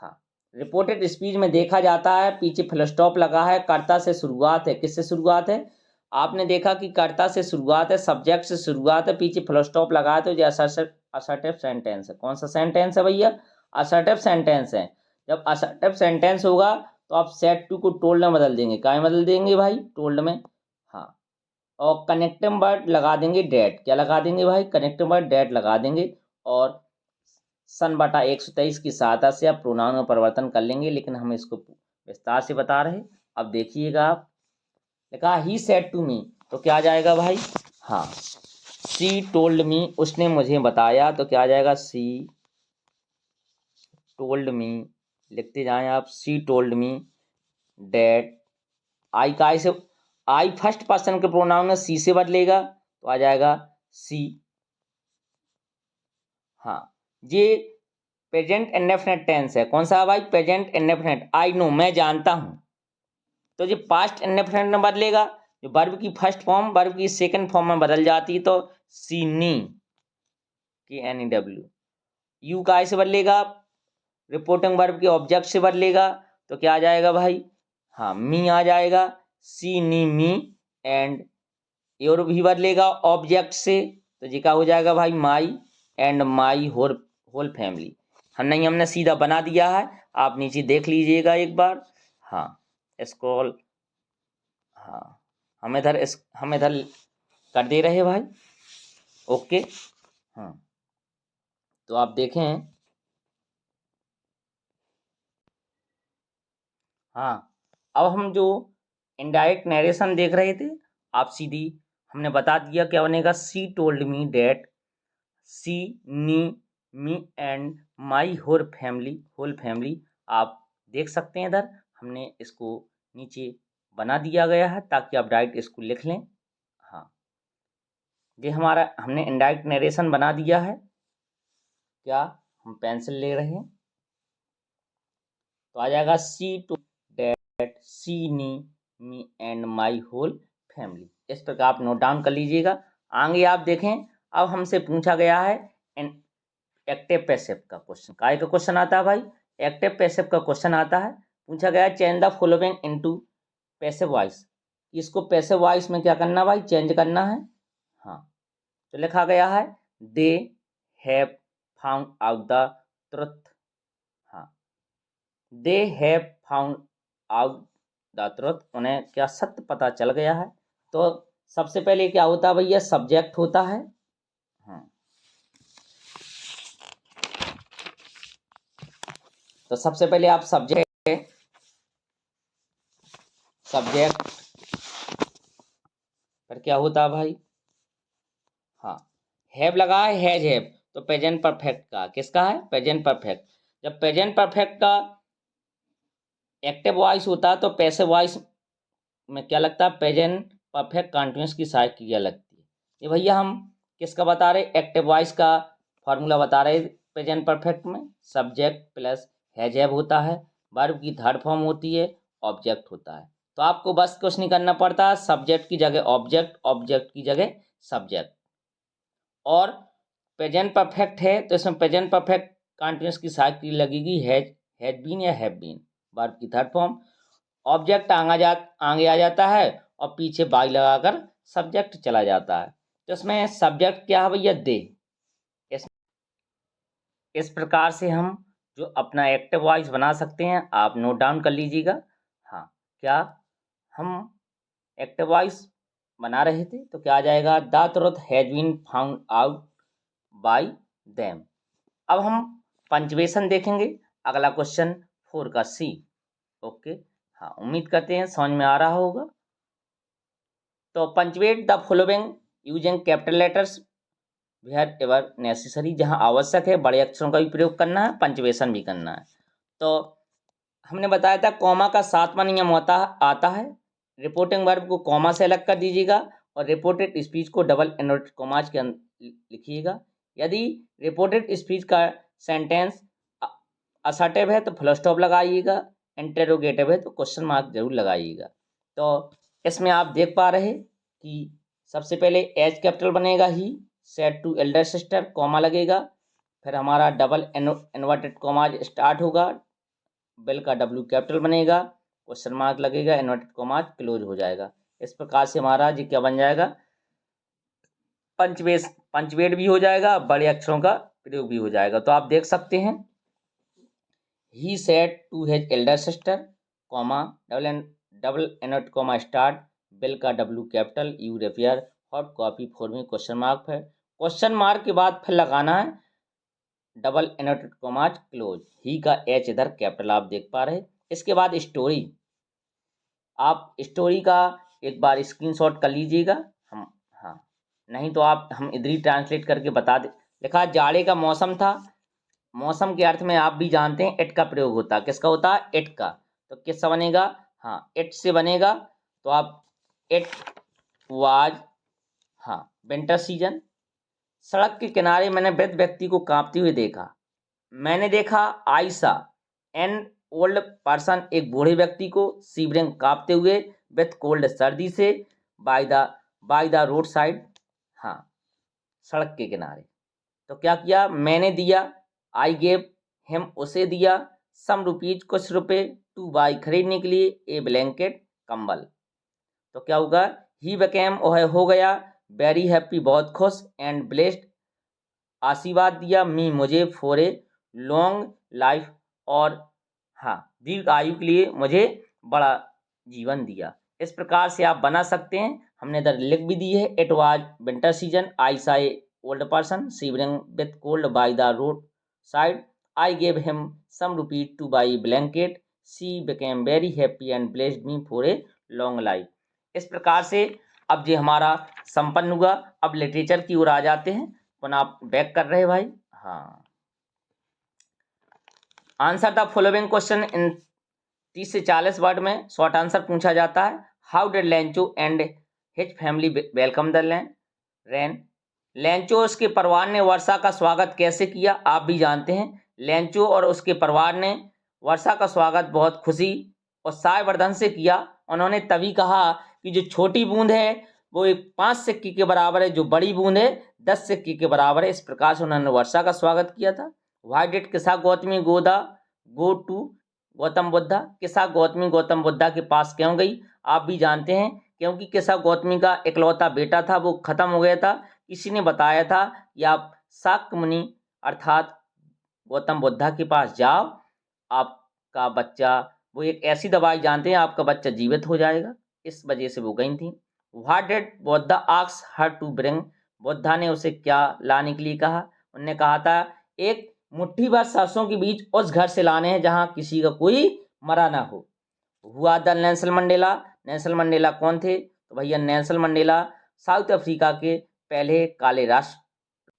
हाँ, रिपोर्टेड स्पीच में देखा जाता है पीछे फुल स्टॉप लगा है, कर्ता से शुरुआत है, किससे शुरुआत है, आपने देखा कि कर्ता से शुरुआत है, सब्जेक्ट से शुरुआत है, पीछे फुल स्टॉप लगा है, तो ये असर्टिव सेंटेंस है। कौन सा सेंटेंस है भैया, असर्टिव सेंटेंस है। जब असर्टिव सेंटेंस होगा तो आप सेड टू को टोल्ड में बदल देंगे, क्या में बदल देंगे भाई, टोल्ड में। हाँ, और कनेक्टिंग वर्ड लगा देंगे डेट, क्या लगा देंगे भाई, कनेक्टिंग वर्ड डेट लगा देंगे, और सन बटा 123 की सहायता से आप प्रोनाउन में परिवर्तन कर लेंगे, लेकिन हम इसको विस्तार से बता रहे। अब देखिएगा, आप लिखा ही सेड टू मी, तो क्या आ जाएगा भाई, हाँ, सी टोल्ड मी, उसने मुझे बताया, तो क्या आ जाएगा, सी टोल्ड मी, लिखते जाएं आप, सी टोल्ड मी डेट, आई का आई से, आई फर्स्ट पर्सन के प्रोनाउन में सी से बदलेगा तो आ जाएगा सी। हाँ, ये प्रेजेंट इंडेफिनिट टेंस है। कौन सा है भाई, प्रेजेंट इंडेफिनिट। आई नो, मैं जानता हूँ, तो ये पास्ट इंडेफिनिट में बदलेगा, जो वर्ब की फर्स्ट फॉर्म वर्ब की सेकंड फॉर्म में बदल जाती है, तो सीनी, KNEW। यू का आई से बदलेगा, रिपोर्टिंग वर्ब के ऑब्जेक्ट से बदलेगा, तो क्या आ जाएगा भाई, हाँ, मी आ जाएगा, सी नी मी, एंड योर भी बदलेगा ऑब्जेक्ट से, तो जी का हो जाएगा भाई, my and my whole whole family. हमने सीधा बना दिया है, आप नीचे देख लीजिएगा एक बार। हाँ, स्क्रॉल, हाँ, हम इधर कर दे रहे भाई, ओके। हाँ, तो आप देखें, हाँ, अब हम जो इनडायरेक्ट नरेशन देख रहे थे, आप सीधी हमने बता दिया क्या बनेगा, she told me that, C knee me and my whole family. आप देख सकते हैं इधर हमने इसको नीचे बना दिया गया है ताकि आप डायरेक्ट इसको लिख लें। हाँ, ये हमारा हमने इनडायरेक्ट नरेशन बना दिया है। क्या हम पेंसिल ले रहे हैं, तो आ जाएगा सी टू डेट, सी नी me and my whole family. इस प्रकार आप नोट डाउन कर लीजिएगा। आगे आप देखें, अब हमसे पूछा गया है एक्टिव पैसिव का क्वेश्चन। काय का क्वेश्चन आता है भाई, एक्टिव पैसिव का क्वेश्चन आता है। पूछा गया है change the following into passive voice, इसको पैसिव वॉइस में क्या करना भाई, चेंज करना है। हाँ, तो लिखा गया है they have found out the truth. हाँ, they have found out the truth, उन्हें क्या सत्य पता चल गया है। तो सबसे पहले क्या होता है भैया, सब्जेक्ट होता है। हाँ, तो सबसे पहले आप सब्जेक्ट पर क्या होता है भाई, हाँ, हैव लगा है, हैव, तो प्रेजेंट परफेक्ट का, किसका है, प्रेजेंट परफेक्ट। जब प्रेजेंट परफेक्ट का एक्टिव वॉइस होता है तो पैसिव वॉइस में क्या लगता है, प्रेजेंट परफेक्ट कंटीन्यूअस की सहायक क्रिया लगती है। ये भैया हम किसका बता रहे, एक्टिव वॉइस का फॉर्मूला बता रहे। प्रेजेंट परफेक्ट में सब्जेक्ट प्लस हैव होता है, वर्ब की थर्ड फॉर्म होती है, ऑब्जेक्ट होता है। तो आपको बस कुछ नहीं करना पड़ता, सब्जेक्ट की जगह ऑब्जेक्ट, ऑब्जेक्ट की जगह सब्जेक्ट। और प्रेजेंट परफेक्ट है तो इसमें प्रेजेंट परफेक्ट कंटीन्यूअस की सहायक क्रिया लगेगी, हैज बीन या हैव बीन, वर्ब की थर्ड फॉर्म। ऑब्जेक्ट आगे आ जाता है और पीछे बाई लगाकर सब्जेक्ट चला जाता है। तो इसमें सब्जेक्ट क्या है भैया, दे। इस प्रकार से हम जो अपना एक्टिव वॉइस बना सकते हैं, आप नोट डाउन कर लीजिएगा। हाँ, क्या हम एक्टिव वॉइस बना रहे थे तो क्या आ जाएगा, the truth has been found out by them. अब हम पंचुएशन देखेंगे, अगला क्वेश्चन 4 का सी। ओके, हाँ, उम्मीद करते हैं समझ में आ रहा होगा। तो punctuate the following using capital letters wherever necessary, जहाँ आवश्यक है बड़े अक्षरों का भी प्रयोग करना है, पंचुएशन भी करना है। तो हमने बताया था कॉमा का 7वां नियम आता है, रिपोर्टिंग वर्ब को कॉमा से अलग कर दीजिएगा और रिपोर्टेड स्पीच को डबल इन्वर्टेड कॉमाज के लिखिएगा। यदि रिपोर्टेड स्पीच का सेंटेंस असर्टिव है तो फुल स्टॉप लगाइएगा, इंटेरोगेटिव है तो क्वेश्चन मार्क जरूर लगाइएगा। तो इसमें आप देख पा रहे कि सबसे पहले एज कैपिटल बनेगा he, said to elder sister, comma लगेगा, फिर हमारा डबल इन्वर्टेड कॉमाज स्टार्ट होगा, बिल का डब्ल्यू कैपिटल बनेगा, क्वेश्चन मार्क लगेगा, इन्वर्टेड कॉमाज क्लोज हो जाएगा। इस प्रकार से हमारा जी क्या बन जाएगा, पंचवेट भी हो जाएगा, बड़े अक्षरों का प्रयोग भी हो जाएगा। तो आप देख सकते हैं, he said to his elder sister, comma, double inverted comma start, Bill का W capital, you prepare hot coffee for me, question mark है, क्वेश्चन मार्क के बाद फिर लगाना है double inverted commas close, he का एच इधर कैपिटल आप देख पा रहे। इसके बाद स्टोरी, आप स्टोरी का एक बार स्क्रीनशॉट कर लीजिएगा। हम, हाँ, नहीं तो हम इधर ही ट्रांसलेट करके बता दे। लिखा जाड़े का मौसम था, मौसम के अर्थ में आप भी जानते हैं इट का प्रयोग होता है, किसका होता है, इट का। तो किससे बनेगा, हाँ, इट से बनेगा। तो आप इट वाज, हाँ, विंटर सीजन। सड़क के किनारे मैंने वृद्ध व्यक्ति को कांपते हुए देखा, मैंने देखा आई सा एन ओल्ड पर्सन, एक बूढ़े व्यक्ति को, सीवरिंग कांपते हुए, विथ कोल्ड सर्दी से, बाय द रोड साइड, हाँ, सड़क के किनारे। तो क्या किया, मैंने दिया, आई गेव हिम, उसे दिया, सम रुपीज, कुछ रुपए, टू बाई, खरीदने के लिए, ए ब्लैंकेट, कंबल। तो क्या होगा, ही बिकेम, वह हो गया, वेरी हैप्पी, बहुत खुश, एंड ब्लेस्ड, आशीर्वाद दिया, मी, मुझे, फॉर ए लॉन्ग लाइफ, और हाँ, दीर्घ आयु के लिए मुझे बड़ा जीवन दिया। इस प्रकार से आप बना सकते हैं। हमने इधर लिख भी दी है, it was winter season, I saw a old person shivering with cold by the road side, I gave him some rupees to buy blanket, she became very happy and blessed me for a long life. इस प्रकार से अब ये हमारा संपन्न हुआ। अब लिटरेचर की ओर आ जाते हैं, पुनः आप बैक कर रहे हैं भाई। हाँ, answer the following question in 30 से 40 वर्ड में शॉर्ट आंसर पूछा जाता है। How did Lencho and his family welcome the rain, Lencho और उसके परिवार ने वर्षा का स्वागत कैसे किया, आप भी जानते हैं। लेंचो और उसके परिवार ने वर्षा का स्वागत बहुत खुशी और सायवर्धन से किया। उन्होंने तभी कहा कि जो छोटी बूंद है वो 5 सिक्के के बराबर है, जो बड़ी बूंद है 10 सिक्के के बराबर है। इस प्रकार से उन्होंने वर्षा का स्वागत किया था। वाई डिड किसा गौतमी गो टू गौतम बुद्धा, किसा गौतमी गौतम बुद्धा के पास क्यों गई, आप भी जानते हैं, क्योंकि किसा गौतमी का इकलौता बेटा था, वो खत्म हो गया था। किसी ने बताया था कि आप शाक्य मुनि अर्थात गौतम बुद्धा के पास जाओ, आपका बच्चा, वो एक ऐसी दवाई जानते हैं, आपका बच्चा जीवित हो जाएगा। इस वजह से वो गई थी। What did Buddha ask her to bring, Buddha ने उसे क्या लाने के लिए कहा, उन्होंने कहा था एक मुट्ठी भर सरसों के बीज उस घर से लाने हैं जहां किसी का कोई मरा ना हो। हुआ the Nelson Mandela, Nelson Mandela कौन थे, तो भैया नेल्सन मंडेला साउथ अफ्रीका के पहले काले राष्ट्र।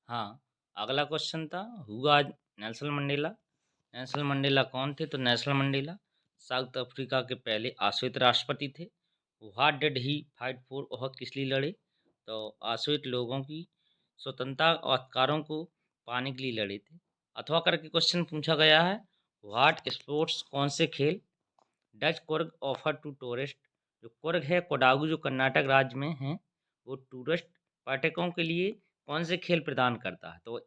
हाँ, अगला क्वेश्चन था हुआ नेल्सन मंडेला, नेल्सन मंडेला कौन थे, तो नेल्सन मंडेला साउथ अफ्रीका के पहले आश्रित राष्ट्रपति थे। What did he fight for, वह किस लिए लड़े, तो आश्रित लोगों की स्वतंत्रता और अधिकारों को पाने के लिए लड़े थे। अथवा करके क्वेश्चन पूछा गया है, व्हाट स्पोर्ट्स, कौन से खेल, does Coorg offer to tourist, जो कुर्ग है कोडागू जो कर्नाटक राज्य में है, वो टूरिस्ट पर्यटकों के लिए कौन से खेल प्रदान करता है, तो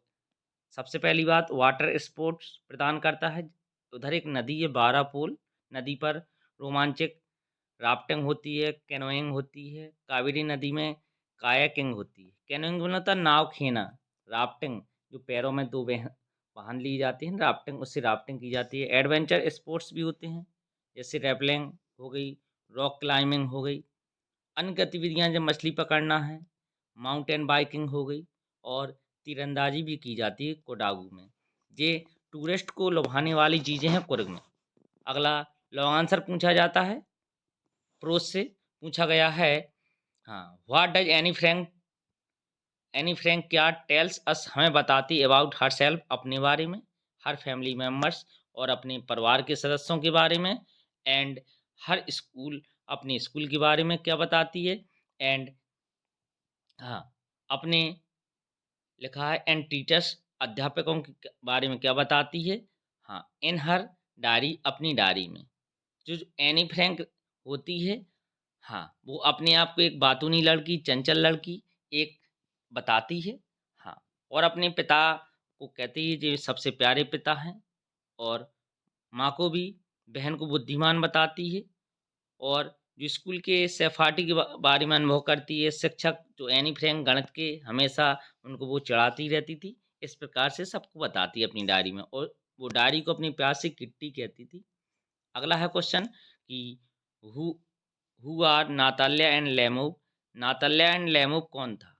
सबसे पहली बात वाटर स्पोर्ट्स प्रदान करता है। उधर एक नदी है बारापोल, नदी पर रोमांचक राफ्टिंग होती है, कैनोइंग होती है, कावेरी नदी में कायाकिंग होती है। कैनोइंग मतलब होता है नाव खेना, राफ्टिंग जो पैरों में दो वाहन ली जाती है, राफ्टिंग उससे राफ्टिंग की जाती है। एडवेंचर स्पोर्ट्स भी होते हैं, जैसे रैपलिंग हो गई, रॉक क्लाइंबिंग हो गई। अन्य गतिविधियाँ जब मछली पकड़ना है, माउंटेन बाइकिंग हो गई और तीरंदाजी भी की जाती है कोडागू में। ये टूरिस्ट को लुभाने वाली चीज़ें हैं कुर्ग में। अगला लॉन्ग आंसर पूछा जाता है, प्रोज से पूछा गया है। हाँ, व्हाट डज एनी फ्रैंक क्या टेल्स अस, हमें बताती अबाउट हर सेल्फ, अपने बारे में, हर फैमिली मेम्बर्स और अपने परिवार के सदस्यों के बारे में, एंड हर स्कूल अपने स्कूल के बारे में क्या बताती है, एंड हाँ अपने लिखा है एंड टीचर्स, अध्यापकों के बारे में क्या बताती है। हाँ, इन हर डायरी, अपनी डायरी में। जो एनी फ्रैंक होती है, हाँ, वो अपने आप को एक बातूनी लड़की, चंचल लड़की एक बताती है। हाँ, और अपने पिता को कहती है जो सबसे प्यारे पिता हैं, और माँ को भी, बहन को बुद्धिमान बताती है, और जो स्कूल के सहपाठी के बारे में अनुभव करती है, शिक्षक जो एनी फ्रैंक गणित के हमेशा उनको वो चिढ़ाती रहती थी। इस प्रकार से सबको बताती है अपनी डायरी में, और वो डायरी को अपनी प्यार से किट्टी कहती थी। अगला है क्वेश्चन कि who who are Natalya and Lomov. Natalya and Lomov कौन था?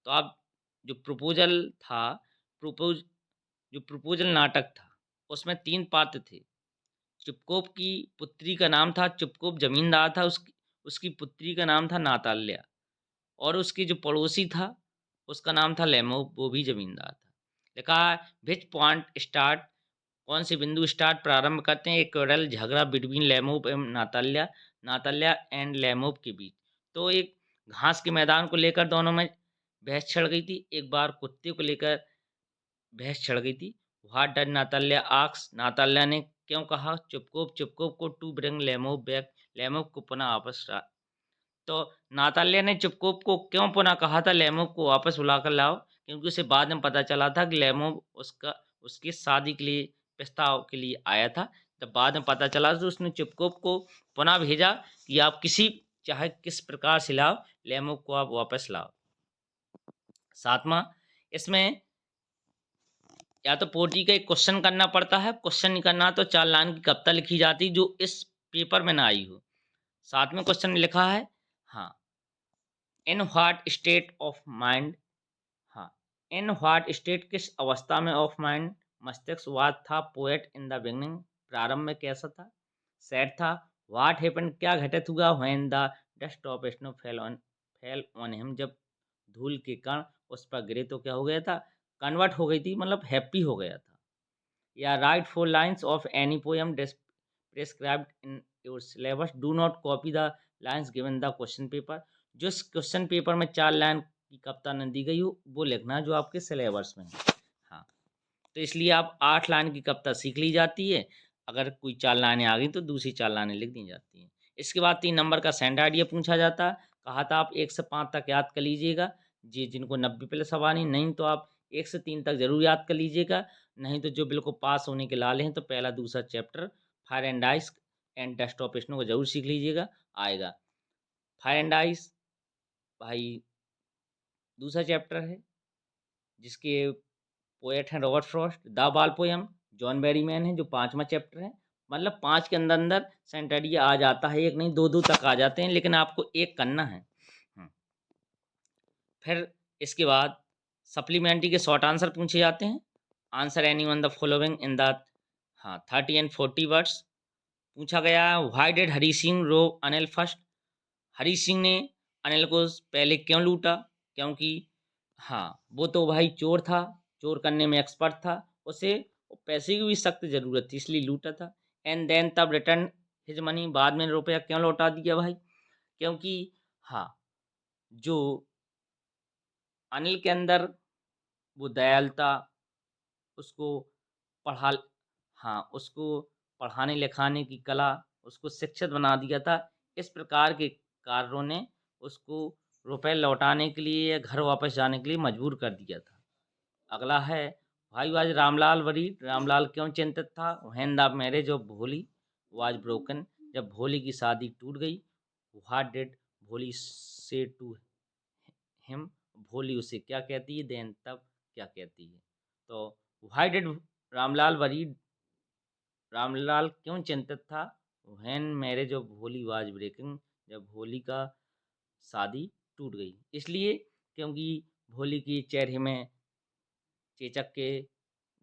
तो आप जो प्रपोजल था, प्रपोज जो प्रपोजल नाटक था, उसमें 3 पात्र थे। चुपकोप की पुत्री का नाम था, चुपकोप जमींदार था, उसकी उसकी पुत्री का नाम था नाताल्या, और उसकी जो पड़ोसी था उसका नाम था लेमोव, वो भी जमींदार था। लिखा है विच पॉइंट स्टार्ट, कौन से बिंदु स्टार्ट प्रारंभ करते हैं एक क्वेरल, झगड़ा between Lomov and Natalya, Natalya and Lomov के बीच। तो एक घास के मैदान को लेकर दोनों में बहस छिड़ गई थी। एक बार कुत्ते को लेकर बहस छिड़ गई थी। व्हाट डज नाताल्या आस्क, नाताल्या ने क्यों कहा चुपकोप चुपकोप को टू ब्रिंग लेमोव बैक, लेमोव को पुनः वापस तो नाताल्या ने चुपकोप को क्यों पुनः कहा था लेमोव को वापस बुलाकर लाओ, क्योंकि उसे बाद में पता चला था कि लेमोव उसकी शादी के लिए, प्रस्ताव के लिए आया था। जब बाद में पता चला तो उसने चुपकोप को पुनः भेजा कि आप किसी चाहे किस प्रकार से लाओ, लेमोव को आप वापस लाओ। 7वां, इसमें या तो पोर्ट्री का एक क्वेश्चन करना पड़ता है, क्वेश्चन नहीं करना तो 4 लाइन की कविता लिखी जाती जो इस पेपर में ना आई हो। 7वें क्वेश्चन में लिखा है, हाँ, in what state of mind, हाँ, इन व्हाट स्टेट किस अवस्था में ऑफ माइंड, मस्तिष्क वाद था पोएट इन द बिगनिंग, प्रारंभ में कैसा था, सैड था, व्हाट हैपेंड क्या घटित हुआ, when the dust of snow fell on him, जब धूल के कण उस पर गिरे तो क्या हो गया था, कन्वर्ट हो गई थी, मतलब हैप्पी हो गया था। या right 4 lines of any poem prescribed in your syllabus, do not copy the lines given the question paper, जिस क्वेश्चन पेपर में 4 लाइन की कविता न दी गई हो वो लिखना जो आपके सिलेबस में है। हाँ, तो इसलिए आप 8 लाइन की कविता सीख ली जाती है, अगर कोई 4 लाइनें आ गई तो दूसरी 4 लाइनें लिख दी जाती हैं। इसके बाद 3 नंबर का सेंट आइडिया पूछा जाता है। कहा था आप 1 से 5 तक याद कर लीजिएगा, जी जिनको 90 प्लस आनी नहीं तो आप 1 से 3 तक जरूर याद कर लीजिएगा, नहीं तो जो बिल्कुल पास होने के लाले हैं तो पहला दूसरा chapter fire and ice and dust of snow को जरूर सीख लीजिएगा, आएगा। फायर एंड आइस भाई दूसरा चैप्टर है, जिसके पोएट हैं रॉबर्ट फ्रॉस्ट। द बाल पोयम जॉन बेरीमैन है जो 5वां चैप्टर है। मतलब 5 के अंदर अंदर सेंट आइडिया आ जाता है, एक नहीं 2 तक आ जाते हैं, लेकिन आपको एक करना है। फिर इसके बाद सप्लीमेंट्री के शॉर्ट आंसर पूछे जाते हैं। Answer any one the following in the, हाँ, 30 एंड 40 वर्ड्स पूछा गया है। Why did Hari Singh rob Anil first, Hari Singh ने अनिल को पहले क्यों लूटा, क्योंकि हाँ वो तो भाई चोर था, चोर करने में एक्सपर्ट था, उसे पैसे की भी सख्त ज़रूरत थी इसलिए लूटा था। एंड देन तब रिटर्न हिज मनी, बाद में रुपया क्यों लौटा दिया भाई, क्योंकि हाँ जो अनिल के अंदर वो दयालुता, उसको पढ़ा, हाँ उसको पढ़ाने लिखाने की कला, उसको शिक्षित बना दिया था। इस प्रकार के कारणों ने उसको रुपए लौटाने के लिए या घर वापस जाने के लिए मजबूर कर दिया था। अगला है भाई वाज रामलाल वरीड, रामलाल क्यों चिंतित था। व्हेन द मैरिज ऑफ भोली वाज ब्रोकन, जब भोली की शादी टूट गई। व्हाट डिड भोली से टू हिम, भोली उसे क्या कहती है, देन तब क्या कहती है। तो why did Ramlal worry, Ramlal क्यों चिंतित था, व्हेन मैरिज ऑफ भोली वाज ब्रेकिंग, जब भोली का शादी टूट गई, इसलिए क्योंकि भोली की चेहरे में चेचक के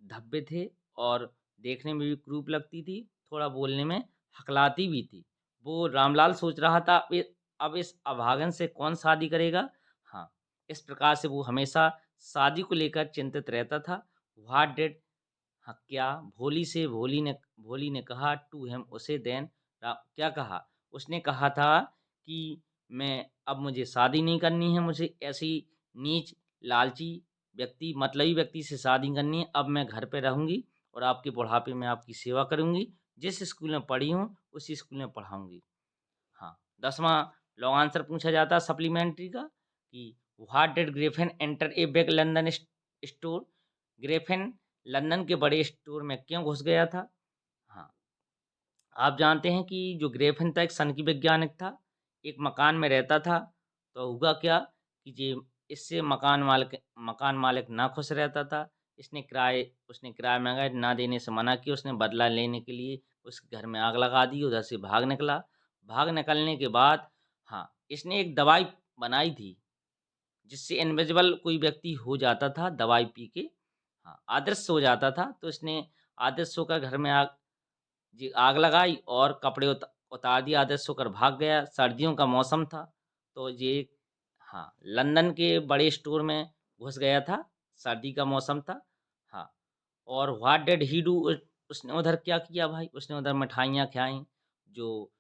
धब्बे थे और देखने में भी क्रूप लगती थी, थोड़ा बोलने में हकलाती भी थी। वो रामलाल सोच रहा था अब इस अभागन से कौन शादी करेगा। हाँ, इस प्रकार से वो हमेशा शादी को लेकर चिंतित रहता था। व्हाट डिड, हाँ क्या, भोली ने कहा टू हिम उसे, देन क्या कहा, उसने कहा था कि मैं अब मुझे शादी नहीं करनी है, मुझे ऐसी नीच लालची व्यक्ति मतलबी व्यक्ति से शादी करनी है, अब मैं घर पे रहूंगी और आपके बुढ़ापे में आपकी सेवा करूंगी, जिस स्कूल में पढ़ी हूँ उसी स्कूल में पढ़ाऊंगी। हाँ, 10वां लॉन्ग आंसर पूछा जाता है सप्लीमेंट्री का कि what did Griffin enter a big London store, Griffin London के बड़े स्टोर में क्यों घुस गया था। हाँ, आप जानते हैं कि जो ग्रिफिन था एक सनकी वैज्ञानिक था, एक मकान में रहता था। तो हुआ क्या कि जे इससे मकान मालिक ना खुश रहता था। उसने किराए महंगा ना देने से मना किया, उसने बदला लेने के लिए उस घर में आग लगा दी, उधर से भाग निकला। भाग निकलने के बाद हाँ, इसने एक दवाई बनाई थी जिससे इनविजिबल कोई व्यक्ति हो जाता था दवाई पी के। हाँ, अदृश्य हो जाता था। तो इसने अदृश्य होकर घर में आग लगाई और कपड़े उतार दिए, अदृश्य होकर भाग गया। सर्दियों का मौसम था, तो ये हाँ, लंदन के बड़े स्टोर में घुस गया था, सर्दी का मौसम था। हाँ, और व्हाट डिड ही डू, उसने उधर क्या किया भाई, उसने उधर मिठाइयाँ खाई, जो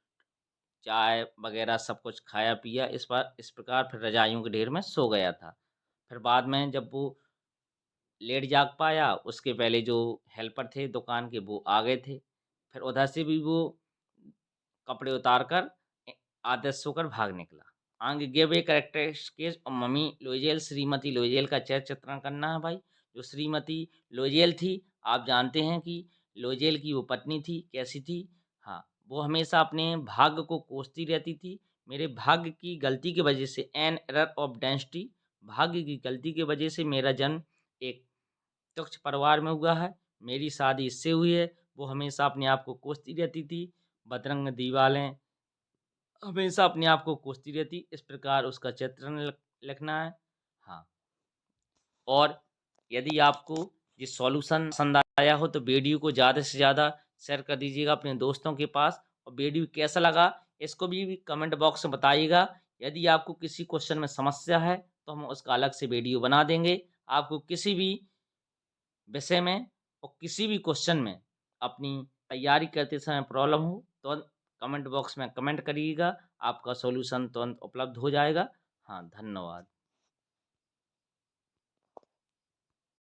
चाय वगैरह सब कुछ खाया पिया। इस प्रकार फिर रजाइयों के ढेर में सो गया था। फिर बाद में जब वो लेट जाग पाया, उसके पहले जो हेल्पर थे दुकान के वो आ गए थे। फिर उधर से भी वो कपड़े उतार कर आदर्श होकर भाग निकला। आगे गिव ए कैरेक्टर स्केच और मम्मी लोजेल, श्रीमती लोजेल का चरित्र चित्रण करना है भाई। जो श्रीमती लोजेल थी, आप जानते हैं कि लोजेल की वो पत्नी थी, कैसी थी। हाँ, वो हमेशा अपने भाग्य को कोसती रहती थी। मेरे भाग्य की गलती की वजह से, एन एरर ऑफ डेंसिटी, भाग्य की गलती की वजह से मेरा जन्म एक तुच्छ परिवार में हुआ है, मेरी शादी इससे हुई है। वो हमेशा अपने आप को कोसती रहती थी, बदरंग दीवालें हमेशा अपने आप को कोसती रहती, इस प्रकार उसका चित्रण लिखना है। हाँ, और यदि आपको ये सॉल्यूशन पसंद आया हो तो वीडियो को ज़्यादा से ज़्यादा शेयर कर दीजिएगा अपने दोस्तों के पास। और वीडियो कैसा लगा इसको भी कमेंट बॉक्स में बताइएगा। यदि आपको किसी क्वेश्चन में समस्या है तो हम उसका अलग से वीडियो बना देंगे। आपको किसी भी विषय में और किसी भी क्वेश्चन में अपनी तैयारी करते समय प्रॉब्लम हो तो कमेंट बॉक्स में कमेंट करिएगा, आपका सॉल्यूशन तुरंत उपलब्ध हो जाएगा। हाँ, धन्यवाद।